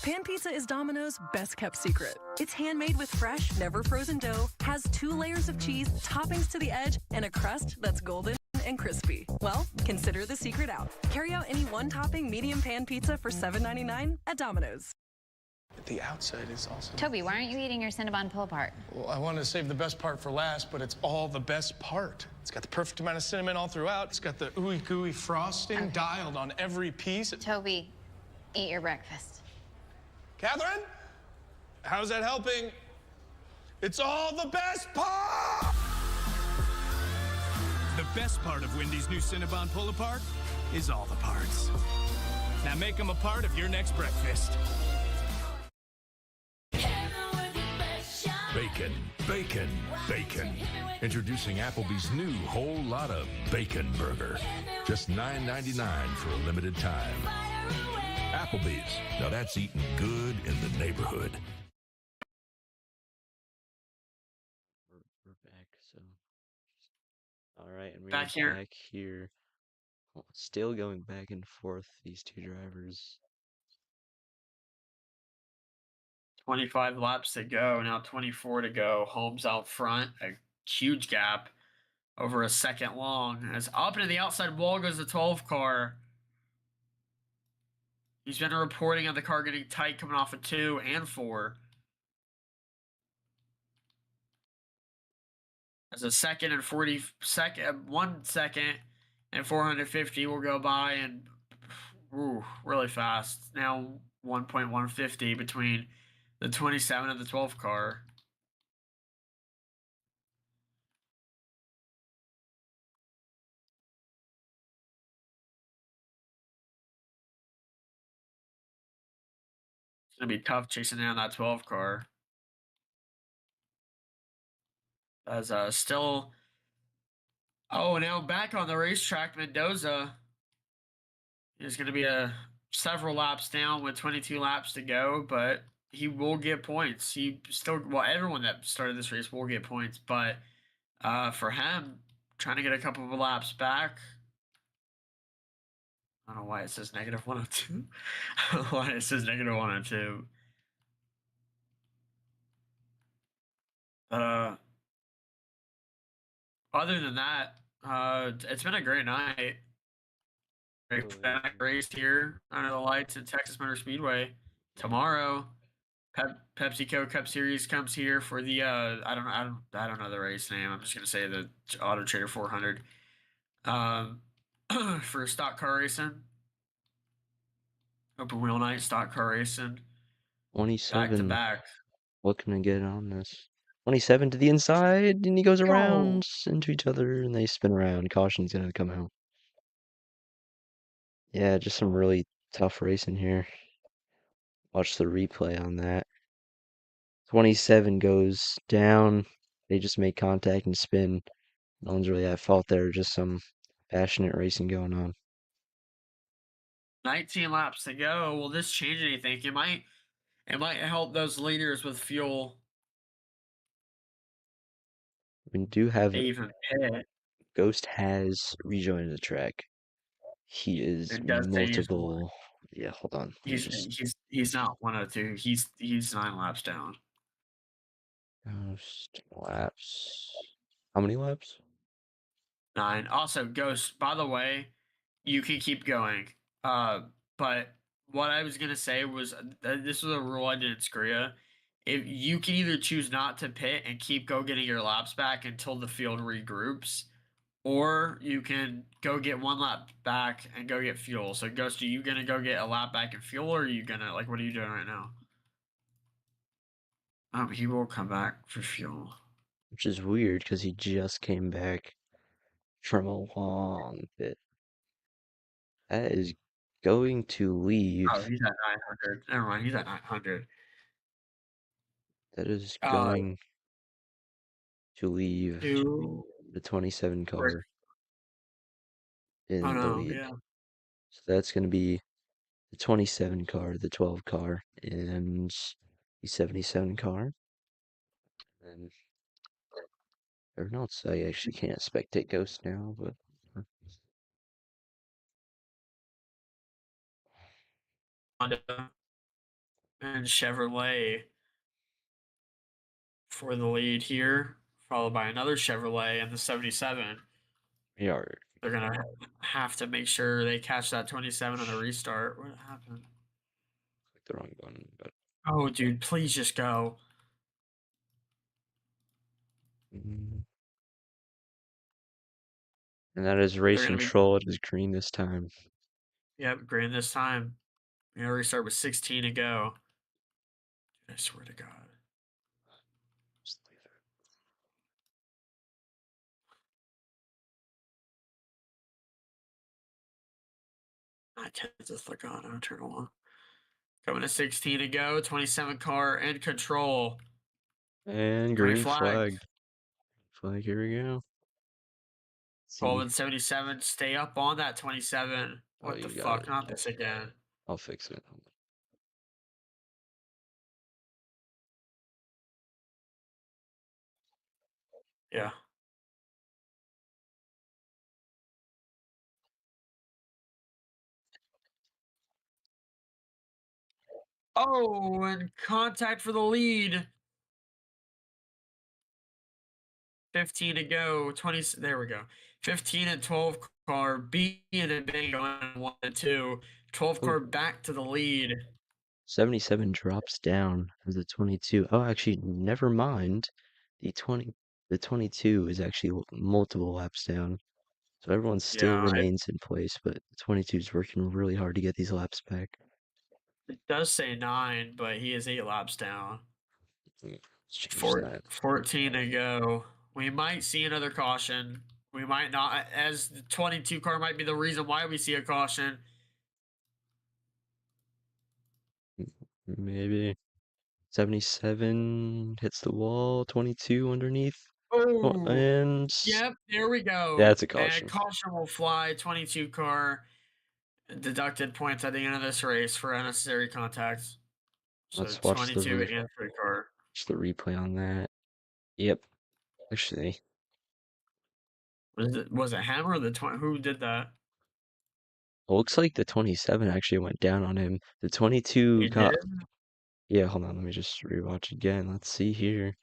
Speaker 11: Pan pizza is Domino's best kept secret. It's handmade with fresh, never frozen dough, has 2 layers of cheese, toppings to the edge, and a crust that's golden and crispy. Well, consider the secret out. Carry out any 1-topping medium pan pizza for $7.99 at Domino's.
Speaker 6: The outside is also...
Speaker 12: Toby, why aren't you eating your Cinnabon pull-apart?
Speaker 6: Well, I wanted to save the best part for last, but it's all the best part. It's got the perfect amount of cinnamon all throughout. It's got the ooey gooey frosting dialed on every piece.
Speaker 12: Toby, eat your breakfast.
Speaker 6: Catherine? How's that helping? It's all the best part!
Speaker 13: The best part of Wendy's new Cinnabon pull-apart is all the parts. Now make them a part of your next breakfast.
Speaker 14: Bacon, bacon, bacon. Introducing Applebee's new whole lot of bacon burger. Just $9.99 for a limited time. Applebee's. Now that's eating good in the neighborhood.
Speaker 10: We're back, so. All right, and we're
Speaker 15: Back here.
Speaker 10: back here. Oh, still going back and forth, these two drivers.
Speaker 15: 25 laps to go, now 24 to go. Holmes out front, a huge gap over a second long. As up into the outside wall goes the 12 car. He's been reporting on the car getting tight coming off of 2 and 4. As a second and 1 second and 450 will go by and really fast. Now 1.150 between the 27 and the 12 car. It's going to be tough chasing down that 12 car. As still... Oh, now back on the racetrack, Mendoza is going to be several laps down with 22 laps to go, but he will get points. He still... Well, everyone that started this race will get points, but for him, trying to get a couple of laps back... I don't know why it says negative 102. I don't know why it says negative 102. But other than that, it's been a great night. Great race here under the lights at Texas Motor Speedway. Tomorrow, PepsiCo Cup Series comes here for the I don't know the race name. I'm just gonna say the Auto Trader 400. For stock car racing, open wheel night, stock car racing,
Speaker 10: 27.
Speaker 15: back to back.
Speaker 10: What can I get on this? 27 to the inside, and he goes around into each other, and they spin around. Caution's gonna come out. Yeah, just some really tough racing here. Watch the replay on that. 27 goes down. They just make contact and spin. No one's really at fault there. Just some passionate racing going on.
Speaker 15: 19 laps to go. Will this change anything? It might help those leaders with fuel.
Speaker 10: We do have
Speaker 15: Even pit.
Speaker 10: Ghost has rejoined the track. He is multiple. Yeah, hold on.
Speaker 15: He's not 102. He's 9 laps down.
Speaker 10: Ghost laps. How many laps?
Speaker 15: 9. Also, Ghost, by the way, you can keep going. But what I was gonna say was this was a rule I did in Scria. If you can either choose not to pit and keep getting your laps back until the field regroups, or you can go get 1 lap back and go get fuel. So Ghost, are you gonna go get a lap back and fuel, or are you gonna what are you doing right now? He will come back for fuel.
Speaker 10: Which is weird because he just came back from a long bit. That is going to leave.
Speaker 15: Oh, he's at 900. Never mind, he's at 900.
Speaker 10: That is going to leave
Speaker 15: To
Speaker 10: the 27
Speaker 15: where?
Speaker 10: car
Speaker 15: Oh
Speaker 10: in the
Speaker 15: no,
Speaker 10: lead.
Speaker 15: yeah.
Speaker 10: So that's going to be the 27 car, the 12 car, and the 77 car. And everyone else, I actually can't spectate Ghost now, but
Speaker 15: Honda and Chevrolet for the lead here, followed by another Chevrolet and the 77.
Speaker 10: yeah,
Speaker 15: They're gonna have to make sure they catch that 27 on the restart. What happened?
Speaker 10: click the wrong button. But
Speaker 15: Oh, dude, please just go.
Speaker 10: and that is race
Speaker 15: They're gonna be.
Speaker 10: control. It is green this time.
Speaker 15: Yep, green this time. We're gonna restart with 16 to go. Dude, I swear to God. I can't just look on. I'll turn on. Coming to 16 to go. 27 car in control.
Speaker 10: And green flag. Flag, here we go.
Speaker 15: 12 and 77. Stay up on that 27. What the fuck?
Speaker 10: it.
Speaker 15: Not this again.
Speaker 10: I'll fix it.
Speaker 15: Yeah. Oh, and contact for the lead. 15 to go. 20. There we go. 15 and 12 car being a big on 1 and 2. 12 car back to the lead.
Speaker 10: 77 drops down as the 22. Oh, actually, never mind. The 22 is actually multiple laps down. So everyone still remains in place, but the 22 is working really hard to get these laps back.
Speaker 15: It does say 9, but he is 8 laps down.
Speaker 10: 14
Speaker 15: to go. We might see another caution. We might not, as the 22 car might be the reason why we see a caution.
Speaker 10: Maybe. 77 hits the wall, 22 underneath. And
Speaker 15: Yep, there we go.
Speaker 10: that's a caution.
Speaker 15: And caution will fly. 22 car deducted points at the end of this race for unnecessary contacts. So
Speaker 10: Let's watch
Speaker 15: 22 and 3 car.
Speaker 10: Watch the replay on that. Yep. Actually,
Speaker 15: Was it him or the 20? Who did that?
Speaker 10: it looks like the 27 actually went down on him. The 22
Speaker 15: He
Speaker 10: got.
Speaker 15: did?
Speaker 10: Yeah, hold on. Let me just rewatch again. Let's see here.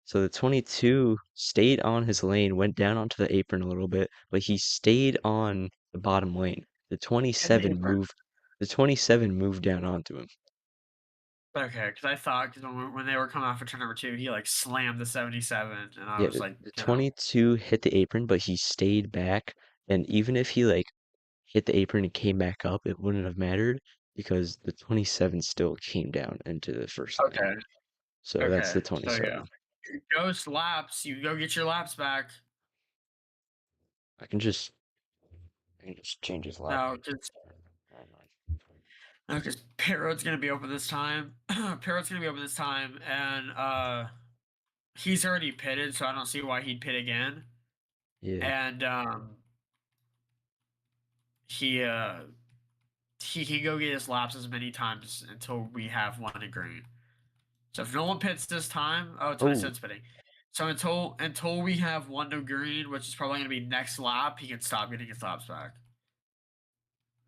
Speaker 10: So the 22 stayed on his lane, went down onto the apron a little bit, but he stayed on the bottom lane. The 27 moved. The 27 moved down onto him.
Speaker 15: Okay, because I thought when they were coming off of turn number 2, he like slammed the 77, and I
Speaker 10: Yeah,
Speaker 15: was like,
Speaker 10: the 22 hit the apron, but he stayed back. And even if he like hit the apron and came back up, it wouldn't have mattered because the 27 still came down into the first lane. So that's the 27.
Speaker 15: So, yeah. Ghost laps. You go get your laps back.
Speaker 10: I can just change his lap.
Speaker 15: No, because pit road's gonna be open this time. Pit road's gonna be open this time, and he's already pitted, so I don't see why he'd pit again.
Speaker 10: Yeah.
Speaker 15: And he can go get his laps as many times until we have one in green. So if no one pits this time, 27's pitting. So until we have one to green, which is probably gonna be next lap, he can stop getting his laps back.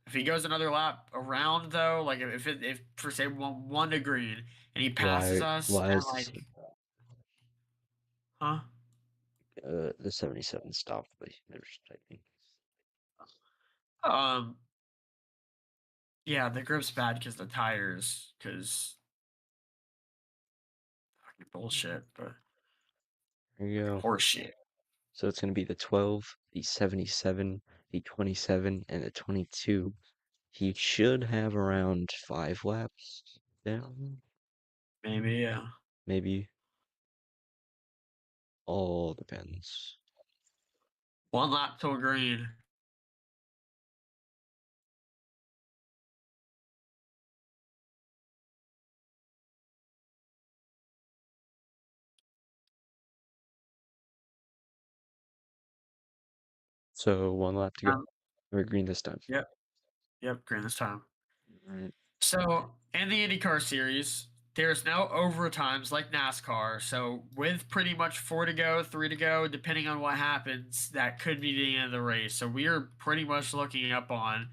Speaker 15: If he goes another lap around though, like if for say one to green and he passes us,
Speaker 10: why
Speaker 15: and
Speaker 10: is
Speaker 15: like, huh?
Speaker 10: The 77 stopped, but never typing.
Speaker 15: Yeah, the grip's bad because the tires, because fucking bullshit, but
Speaker 10: There you go.
Speaker 15: horseshit.
Speaker 10: So it's gonna be the 12, the 77, the 27, and the 22. He should have around 5 laps down.
Speaker 15: Maybe, yeah.
Speaker 10: Maybe. All depends.
Speaker 15: 1 lap till green.
Speaker 10: So 1 lap to go. Or green this time.
Speaker 15: Yep. Yep, green this time.
Speaker 10: Alright.
Speaker 15: So, in the IndyCar series, there's no overtimes like NASCAR. So, with pretty much 4 to go, 3 to go, depending on what happens, that could be the end of the race. So, we are pretty much looking up on,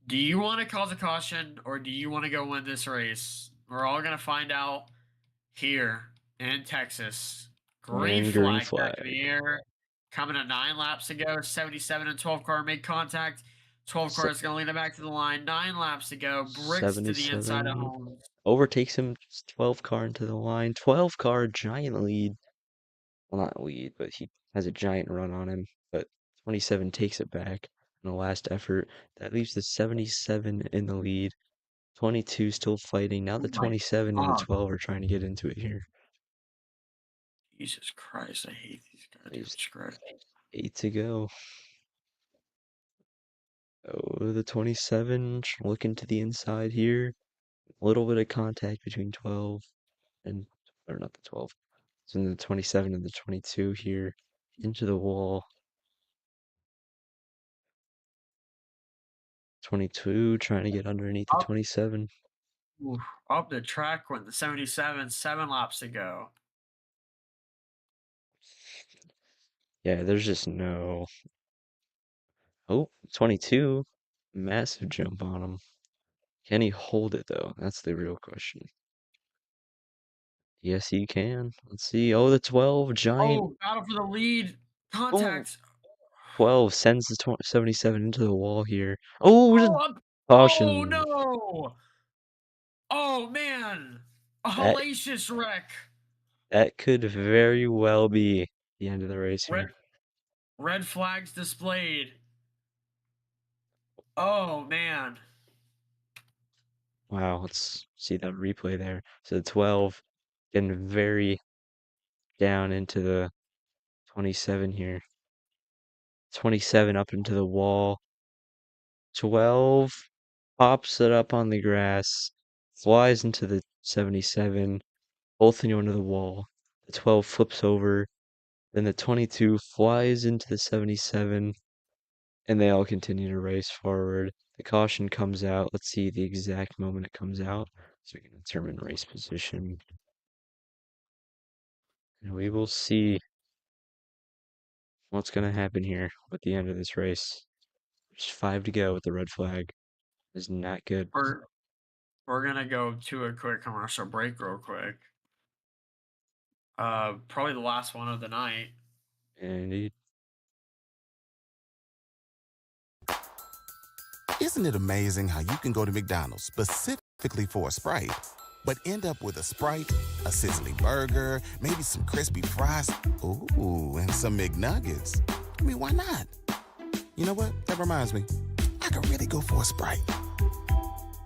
Speaker 15: do you want to cause a caution or do you want to go win this race? We're all going to find out here in Texas. Green flag back in the air. Coming at 9 laps to go. 77 and 12 car make contact. 12 car is going to lead him back to the line. 9 laps to go. Bricks to the inside of home.
Speaker 10: Overtakes him. 12 car into the line. 12 car giant lead. Well, not lead, but he has a giant run on him. But 27 takes it back in the last effort. That leaves the 77 in the lead. 22 still fighting. Now the 27 and the 12 are trying to get into it here.
Speaker 15: Jesus Christ, I hate these goddamn scripts.
Speaker 10: 8 to go. Oh, the 27 looking to the inside here. A little bit of contact between 12 and, or not the 12. It's in the 27 and the 22 here. Into the wall. 22 trying to get underneath the 27.
Speaker 15: Oof, up the track with the 77, 7 laps to go.
Speaker 10: Yeah, there's just no. Oh, 22. Massive jump on him. Can he hold it, though? That's the real question. Yes, he can. Let's see. Oh, the 12. Giant.
Speaker 15: Oh, battle for the lead. Contact.
Speaker 10: 12 sends the 77 into the wall here. Oh,
Speaker 15: Oh,
Speaker 10: caution.
Speaker 15: no. Oh, man. A hellacious wreck.
Speaker 10: That could very well be the end of the race here.
Speaker 15: Red flags displayed. Oh, man.
Speaker 10: Wow, let's see that replay there. So the 12 getting very down into the 27 here. 27 up into the wall. 12 pops it up on the grass, flies into the 77, both into the wall. The 12 flips over, then the 22 flies into the 77, and they all continue to race forward. The caution comes out. Let's see the exact moment it comes out so we can determine race position. And we will see what's going to happen here at the end of this race. There's 5 to go with the red flag. Is not good.
Speaker 15: We're going to go to a quick commercial break real quick. Probably the last one of the night.
Speaker 10: Indeed.
Speaker 1: Isn't it amazing how you can go to McDonald's specifically for a Sprite, but end up with a Sprite, a sizzling burger, maybe some crispy fries, ooh, and some McNuggets? I mean, why not? You know what? That reminds me. I could really go for a Sprite.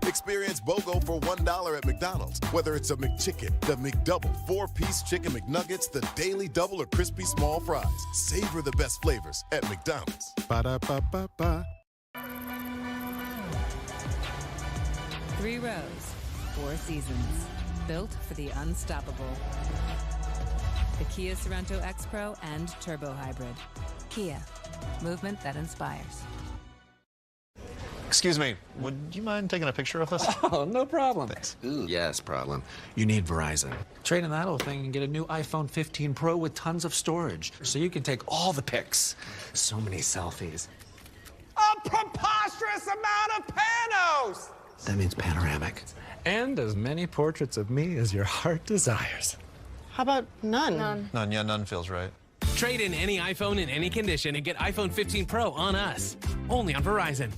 Speaker 2: Experience BOGO for $1 at McDonald's. Whether it's a McChicken, the McDouble, 4-piece chicken McNuggets, the Daily Double, or crispy small fries. Savor the best flavors at McDonald's.
Speaker 1: Ba-da-ba-ba-ba.
Speaker 3: 3 rows, 4 seasons. Built for the unstoppable. The Kia Sorento X-Pro and Turbo Hybrid. Kia. Movement that inspires.
Speaker 4: Excuse me, would you mind taking a picture of this?
Speaker 5: Oh, no problem.
Speaker 4: Thanks.
Speaker 5: Ooh, yes, problem. You need Verizon. Trade in that old thing and get a new iPhone 15 Pro with tons of storage. So you can take all the pics. So many selfies.
Speaker 16: A preposterous amount of panos!
Speaker 5: That means panoramic.
Speaker 7: And as many portraits of me as your heart desires.
Speaker 8: How about none?
Speaker 4: None, yeah, none feels right.
Speaker 9: Trade in any iPhone in any condition and get iPhone 15 Pro on us. Only on Verizon.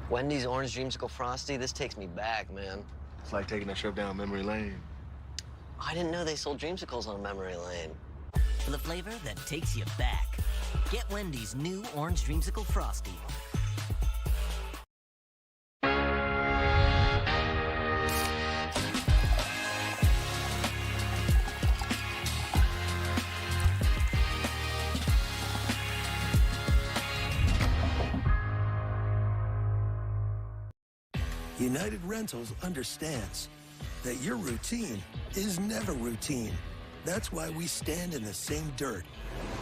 Speaker 17: Wendy's Orange Dreamsicle Frosty, this takes me back, man.
Speaker 18: It's like taking a trip down memory lane.
Speaker 17: I didn't know they sold dreamsicles on memory lane.
Speaker 19: For the flavor that takes you back. Get Wendy's new Orange Dreamsicle Frosty.
Speaker 20: United Rentals understands that your routine is never routine. That's why we stand in the same dirt,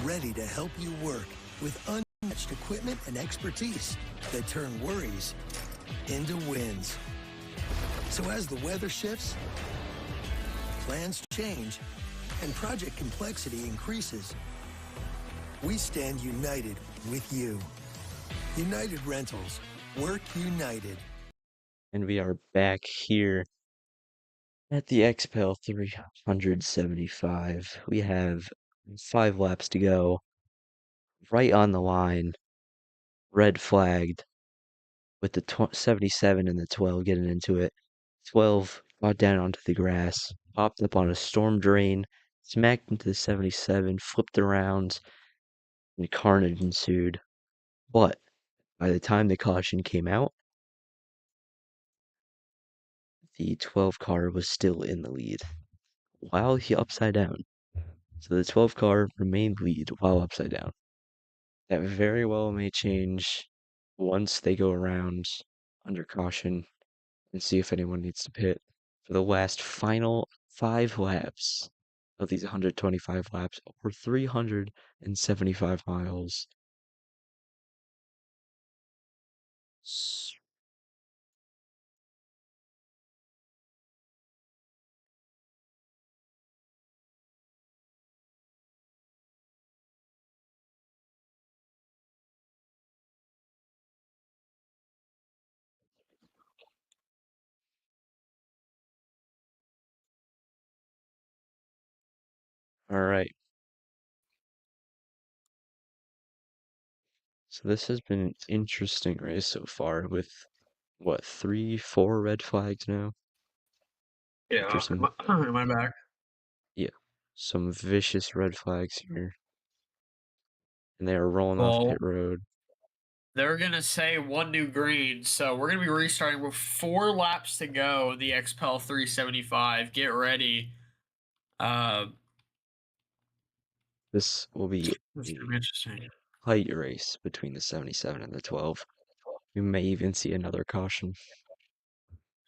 Speaker 20: ready to help you work with unmatched equipment and expertise that turn worries into wins. So as the weather shifts, plans change, and project complexity increases, we stand united with you. United Rentals. Work united.
Speaker 10: And we are back here at the Xpel 375. We have 5 laps to go. Right on the line. Red flagged with the 77 and the 12 getting into it. 12 got down onto the grass, popped up on a storm drain, smacked into the 77, flipped around, and carnage ensued. But by the time the caution came out, the 12 car was still in the lead while he upside down. So the 12 car remained lead while upside down. That very well may change once they go around under caution and see if anyone needs to pit for the last final 5 laps of these 125 laps over 375 miles. All right. So this has been an interesting race so far with what, 3, 4 red flags now?
Speaker 15: Yeah,
Speaker 10: There's some,
Speaker 15: am I back?
Speaker 10: yeah, some vicious red flags here. And they are rolling off
Speaker 15: Well,
Speaker 10: pit road.
Speaker 15: they're going to say one new green, so we're going to be restarting with 4 laps to go, the Xpel 375. Get ready.
Speaker 10: This will be
Speaker 15: That's
Speaker 10: a
Speaker 15: going to be interesting.
Speaker 10: tight race between the 77 and the 12. We may even see another caution.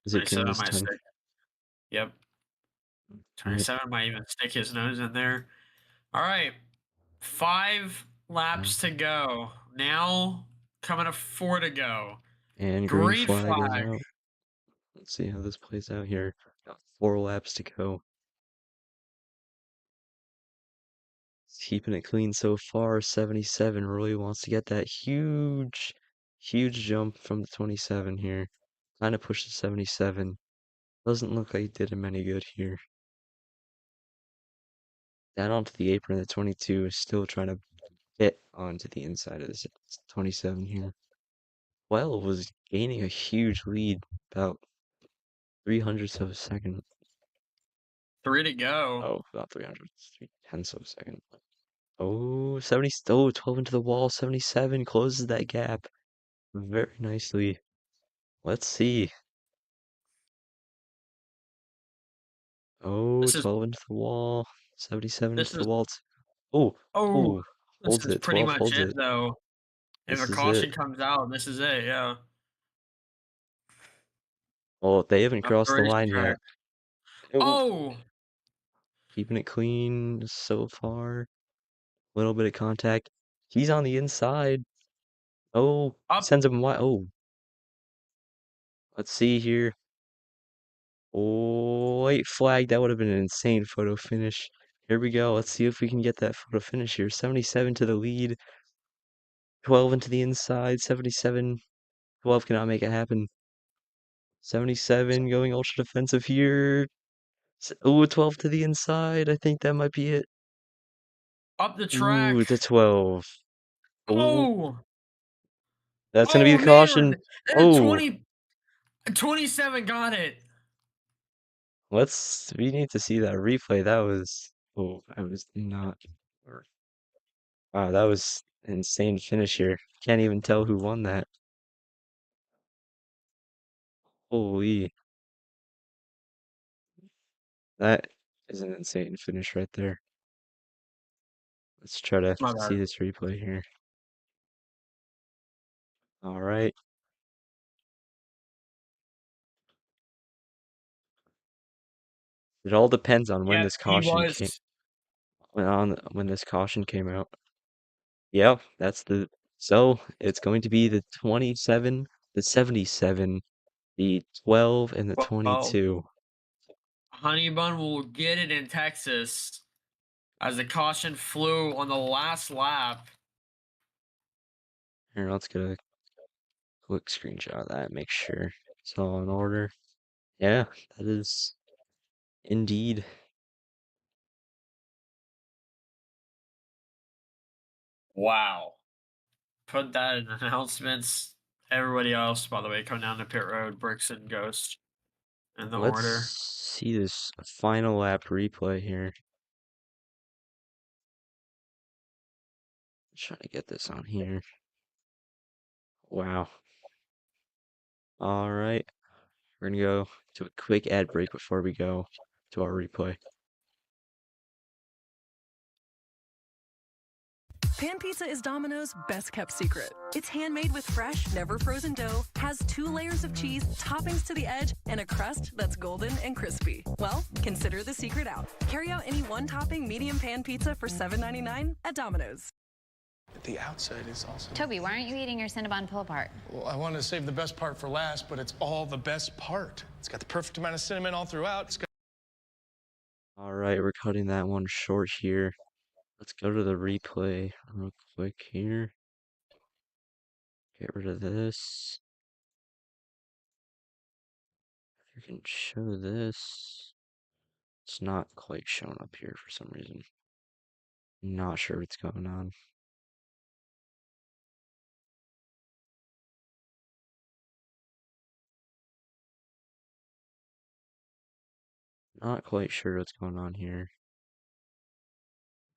Speaker 10: Is it
Speaker 15: 27
Speaker 10: Coon's
Speaker 15: might
Speaker 10: turn?
Speaker 15: stick. Yep. 27 might even stick his nose in there. All right. 5 laps to go. Now coming to 4 to go.
Speaker 10: And green
Speaker 15: Green
Speaker 10: flag is
Speaker 15: flag.
Speaker 10: out. Let's see how this plays out here. Got 4 laps to go. He's keeping it clean so far. 77 really wants to get that huge jump from the 27 here. Kind of pushed the 77. Doesn't look like he did him any good here. Down onto the apron, the 22 is still trying to get onto the inside of this 27 here. Well, was gaining a huge lead, about 300ths of a second.
Speaker 15: 3 to go.
Speaker 10: Oh, about 300, 3/10ths of a second. Oh, 70, oh, 12 into the wall, 77 closes that gap very nicely. Let's see. Oh,
Speaker 15: This is
Speaker 10: 12 into the wall, 77
Speaker 15: this
Speaker 10: into the
Speaker 15: is
Speaker 10: wall. Oh,
Speaker 15: oh,
Speaker 10: oh,
Speaker 15: this
Speaker 10: holds
Speaker 15: is
Speaker 10: it,
Speaker 15: pretty
Speaker 10: 12
Speaker 15: much
Speaker 10: holds
Speaker 15: it
Speaker 10: it.
Speaker 15: though. If
Speaker 10: This
Speaker 15: a
Speaker 10: is it.
Speaker 15: caution comes out, this is it, yeah.
Speaker 10: Well, they haven't
Speaker 15: Up the
Speaker 10: crossed the line
Speaker 15: racetrack.
Speaker 10: yet. Oh,
Speaker 15: Oh!
Speaker 10: keeping it clean so far. Little bit of contact. He's on the inside. Oh,
Speaker 15: Up.
Speaker 10: sends him wide. Oh, let's see here. Oh, white flag. That would have been an insane photo finish. Here we go. Let's see if we can get that photo finish here. 77 to the lead. 12 into the inside. 77. 12 cannot make it happen. 77 going ultra defensive here. Oh, 12 to the inside. I think that might be it.
Speaker 15: Up the
Speaker 10: Ooh,
Speaker 15: track.
Speaker 10: to 12. Oh,
Speaker 15: Oh!
Speaker 10: that's going to be
Speaker 15: Oh,
Speaker 10: the caution.
Speaker 15: man! And a
Speaker 10: Oh,
Speaker 15: 27 got it.
Speaker 10: we need to see that replay. That was, oh, I was not, wow, that was an insane finish here. Can't even tell who won that. Holy, that is an insane finish right there. Let's try to
Speaker 15: My
Speaker 10: see
Speaker 15: bad.
Speaker 10: this replay here. All right. It all depends on when
Speaker 15: Yep,
Speaker 10: this
Speaker 15: he
Speaker 10: caution came
Speaker 15: was.
Speaker 10: when this caution came out. Yeah, so it's going to be the 27, the 77, the 12, and the
Speaker 15: Well,
Speaker 10: 22.
Speaker 15: Honey Bun will get it in Texas as the caution flew on the last lap.
Speaker 10: Here, let's get a quick screenshot of that, make sure it's all in order. Yeah, that is indeed.
Speaker 15: Wow. Put that in announcements. Everybody else, by the way, come down to pit road, Bricks and Ghost in the
Speaker 10: Let's
Speaker 15: order.
Speaker 10: see this final lap replay here. Trying to get this on here. Wow. All right. We're going to go to a quick ad break before we go to our replay.
Speaker 11: Pan pizza is Domino's best kept secret. It's handmade with fresh, never frozen dough, has 2 layers of cheese, toppings to the edge, and a crust that's golden and crispy. Well, consider the secret out. Carry out any one topping medium pan pizza for $7.99 at Domino's.
Speaker 6: The outside is also...
Speaker 12: Toby, why aren't you eating your Cinnabon pull-apart?
Speaker 6: Well, I wanted to save the best part for last, but it's all the best part. It's got the perfect amount of cinnamon all throughout. It's got...
Speaker 10: All right, we're cutting that one short here. Let's go to the replay real quick here. Get rid of this. If you can show this. It's not quite showing up here for some reason. Not sure what's going on. Not quite sure what's going on here.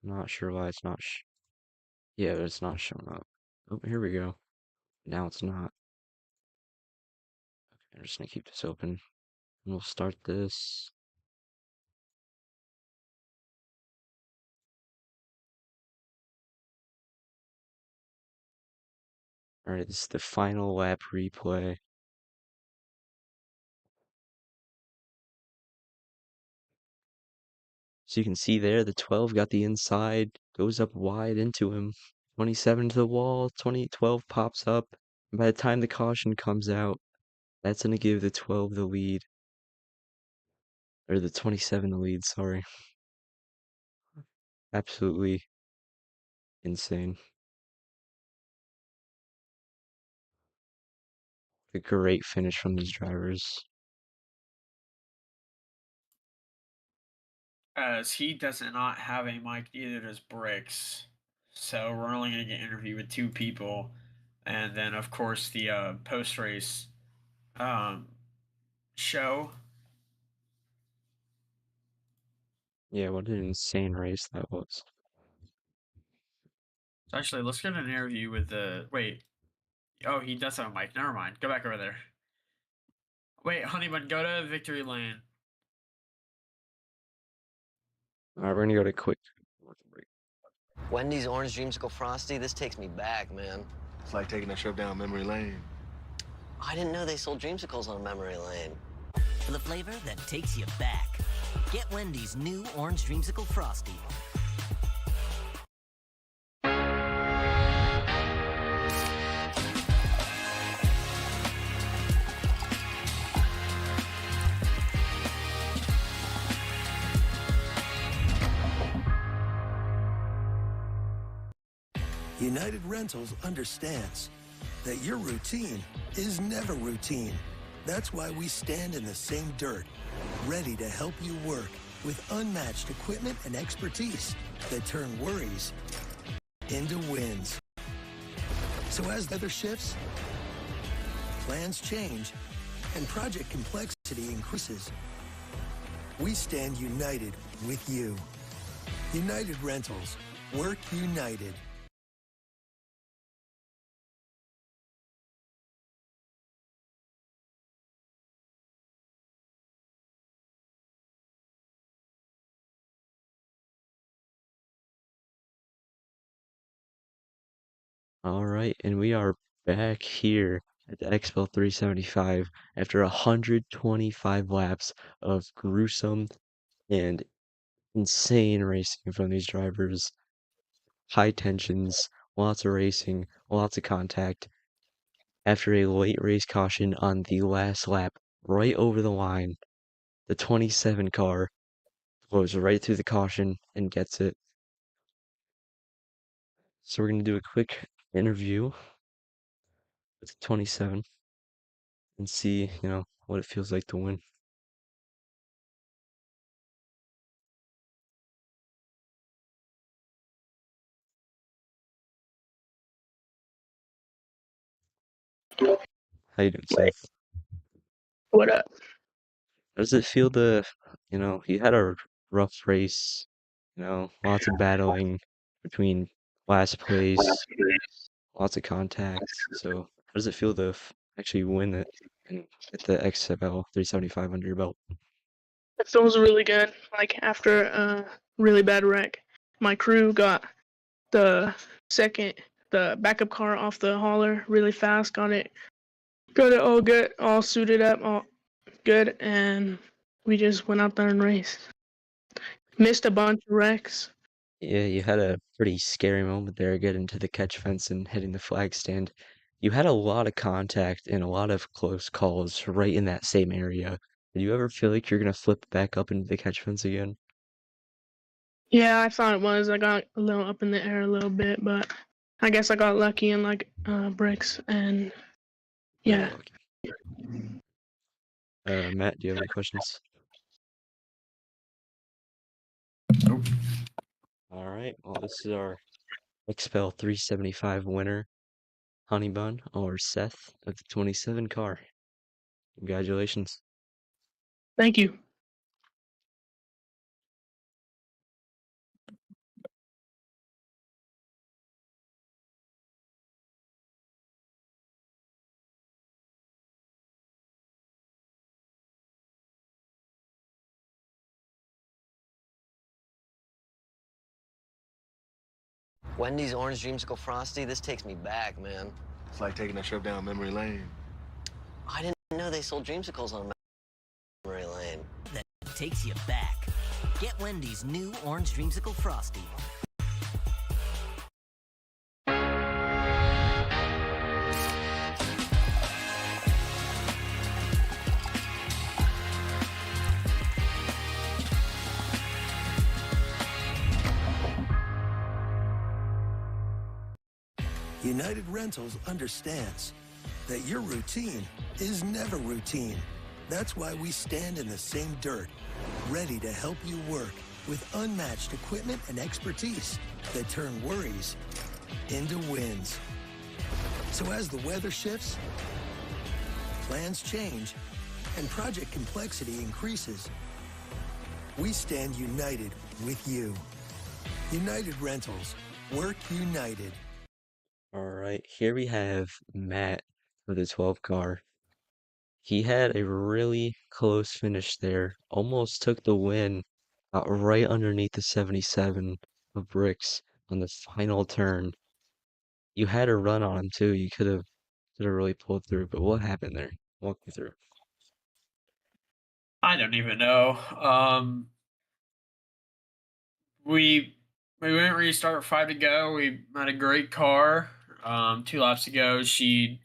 Speaker 10: Not sure why it's not yeah, it's not showing up. Oh, here we go. Now it's not. Okay, I'm just gonna keep this open. And we'll start this. Alright, this is the final lap replay. So you can see there, the 12 got the inside, goes up wide into him. 27 to the wall, 12 pops up. And by the time the caution comes out, that's going to give the 12 the lead. Or the 27 the lead, sorry. Absolutely insane. A great finish from these drivers.
Speaker 15: As he does not have a mic, neither does Bricks. So we're only going to get interviewed with 2 people. And then, of course, the post-race show.
Speaker 10: Yeah, what an insane race that was.
Speaker 15: Actually, let's get an interview with the... Wait. Oh, he does have a mic. Never mind. Go back over there. Wait, Honeybun, go to Victory Lane.
Speaker 10: Alright, we're going to go to quick break.
Speaker 17: Wendy's Orange Dreamsicle Frosty, this takes me back, man.
Speaker 18: It's like taking a trip down memory lane.
Speaker 17: I didn't know they sold dreamsicles on memory lane.
Speaker 19: For the flavor that takes you back. Get Wendy's new Orange Dreamsicle Frosty.
Speaker 20: United Rentals understands that your routine is never routine. That's why we stand in the same dirt, ready to help you work with unmatched equipment and expertise that turn worries into wins. So as the weather shifts, plans change, and project complexity increases, we stand united with you. United Rentals. Work united.
Speaker 10: Alright, and we are back here at the Xpel 375 after 125 laps of gruesome and insane racing from these drivers. High tensions, lots of racing, lots of contact. After a late race caution on the last lap, right over the line, the 27 car goes right through the caution and gets it. So we're going to do a quick interview with the 27 and see, what it feels like to win. How you doing, Seth?
Speaker 21: What up?
Speaker 10: How does it feel to, you had a rough race, lots of battling between last place, lots of contact. So how does it feel to actually win it and get the Xpel 375 under your belt?
Speaker 21: It feels really good. Like after a really bad wreck, my crew got the backup car off the hauler really fast. Got it all good, all suited up, all good, and we just went out there and raced. Missed a bunch of wrecks.
Speaker 10: Yeah, you had a pretty scary moment there getting to the catch fence and hitting the flag stand. You had a lot of contact and a lot of close calls right in that same area. Did you ever feel like you're gonna flip back up into the catch fence again?
Speaker 21: Yeah, I thought it was. I got a little up in the air a little bit, but I guess I got lucky and like bricks and yeah.
Speaker 10: Matt, do you have any questions?
Speaker 15: Nope.
Speaker 10: All right. Well, this is our Xpel 375 winner, Honey Bun or Seth of the 27 car. Congratulations.
Speaker 21: Thank you.
Speaker 17: Wendy's Orange Dreamsicle Frosty, this takes me back, man.
Speaker 18: It's like taking a trip down memory lane.
Speaker 17: I didn't know they sold dreamsicles on memory lane.
Speaker 19: That takes you back. Get Wendy's new Orange Dreamsicle Frosty.
Speaker 20: United Rentals understands that your routine is never routine. That's why we stand in the same dirt, ready to help you work with unmatched equipment and expertise that turn worries into wins. So as the weather shifts, plans change, and project complexity increases, we stand united with you. United Rentals. Work united.
Speaker 10: All right, here we have Matt with the 12 car. He had a really close finish there, almost took the win right underneath the 77 of bricks on the final turn. You had a run on him too. You could have really pulled through, but what happened there? Walk me through.
Speaker 15: I don't even know. We went restart 5 to go. We had a great car. 2 laps to go, she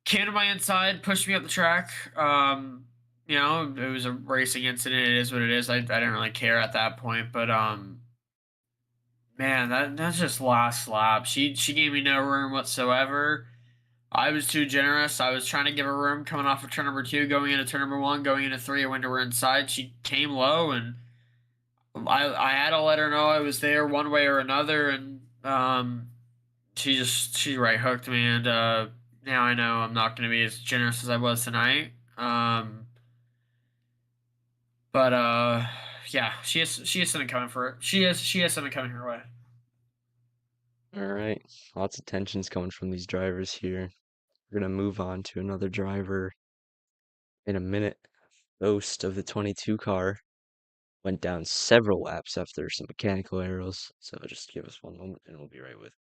Speaker 15: came to my inside, pushed me up the track. It was a racing incident. It is what it is. I didn't really care at that point, but man, that's just last lap. She gave me no room whatsoever. I was too generous. I was trying to give her room coming off of turn number 2, going into turn number 1, going into 3. I went to her inside. She came low, and I had to let her know I was there one way or another, and she right hooked me, and now I know I'm not going to be as generous as I was tonight. But yeah, she has something coming for it. She has something coming her way.
Speaker 10: All right, lots of tensions coming from these drivers here. We're gonna move on to another driver in a minute. Ghost of the 22 car went down several laps after some mechanical errors. So just give us one moment and we'll be right with.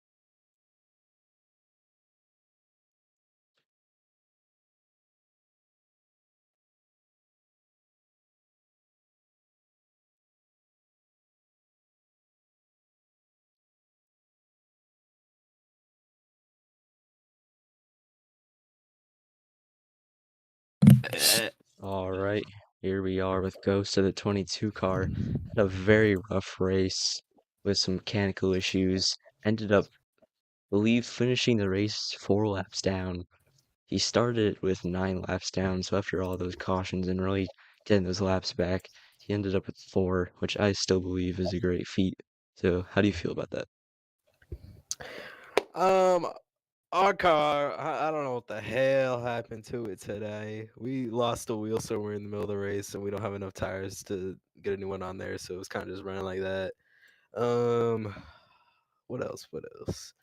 Speaker 10: All right, here we are with Ghost of the 22 car. Had a very rough race with some mechanical issues. Ended up, believe, finishing the race 4 laps down. He started it with 9 laps down, so after all those cautions and really getting those laps back, he ended up with 4, which I still believe is a great feat. So, how do you feel about that?
Speaker 13: Our car, I don't know what the hell happened to it today. We lost a wheel somewhere in the middle of the race, and we don't have enough tires to get a new one on there, so it was kind of just running like that. What else? What else?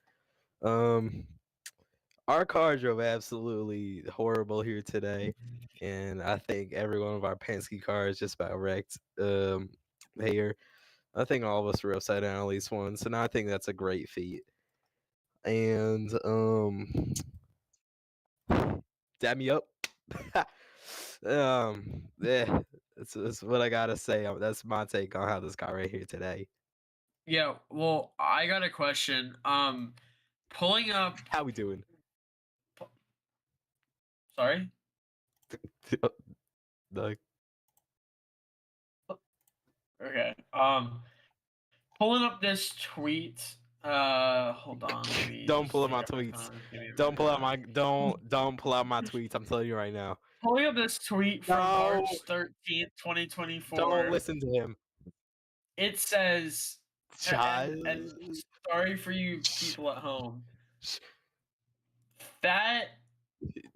Speaker 13: Our car drove absolutely horrible here today, and I think every one of our Penske cars just about wrecked. Here, I think all of us were upside down at least once, and I think that's a great feat. And dab me up. Yeah, that's what I gotta say. That's my take on how this got right here today.
Speaker 15: Yeah, well, I got a question. Pulling up.
Speaker 13: How we doing?
Speaker 15: Sorry.
Speaker 13: Like,
Speaker 15: Okay. Pulling up this tweet. Hold on.
Speaker 13: don't pull up my tweets. Don't pull out my tweets. I'm telling you right now.
Speaker 15: Pulling up this tweet from March 13th, 2024.
Speaker 13: Don't listen to him.
Speaker 15: It says, and sorry for you people at home. That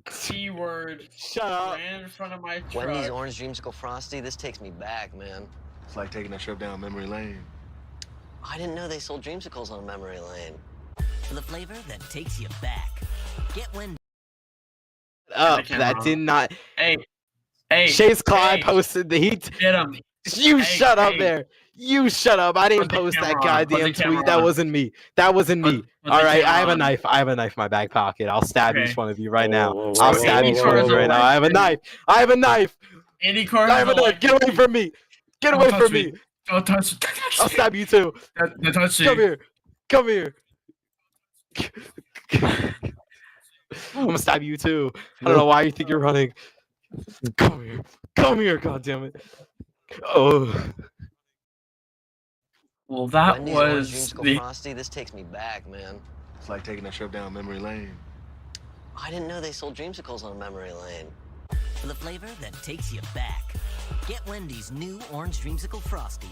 Speaker 15: C-word ran in front of my truck.
Speaker 17: Wendy's orange dreamsicle frosty, this takes me back, man.
Speaker 18: It's like taking a trip down memory lane.
Speaker 17: I didn't know they sold dreamsicles on memory lane.
Speaker 19: For the flavor that takes you back. Get Wendy's.
Speaker 13: That did not.
Speaker 15: Hey,
Speaker 13: Chase Clyde posted the heat.
Speaker 15: Get him.
Speaker 13: You shut up there. You shut up. I didn't post that goddamn tweet. That wasn't me. That wasn't me. All right, I have a knife. I have a knife in my back pocket. I'll stab each one of you right now. I'll stab each one of you right now. I have a knife. I have a knife.
Speaker 15: Andy Carter.
Speaker 13: I have a knife. Get away from me. Get away from me.
Speaker 15: Don't touch.
Speaker 13: I'll stab you too.
Speaker 15: Don't touch me.
Speaker 13: Come here. Come here. I'm gonna stab you too. I don't know why you think you're running. Come here. Come here, goddammit. Oh.
Speaker 15: Well, that
Speaker 17: Wendy's
Speaker 15: was
Speaker 17: dreamsicle
Speaker 15: the
Speaker 17: frosty, this takes me back, man.
Speaker 18: It's like taking a trip down memory lane.
Speaker 17: I didn't know they sold dreamsicles on memory lane.
Speaker 19: For the flavor that takes you back. Get Wendy's new orange dreamsicle frosty.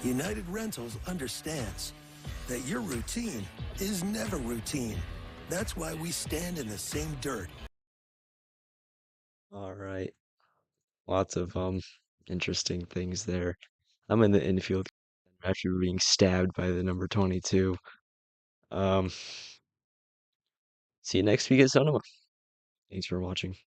Speaker 20: United Rentals understands that your routine is never routine. That's why we stand in the same dirt.
Speaker 10: All right. Lots of interesting things there. I'm in the infield after being stabbed by the number 22. See you next week at Sonoma. Thanks for watching.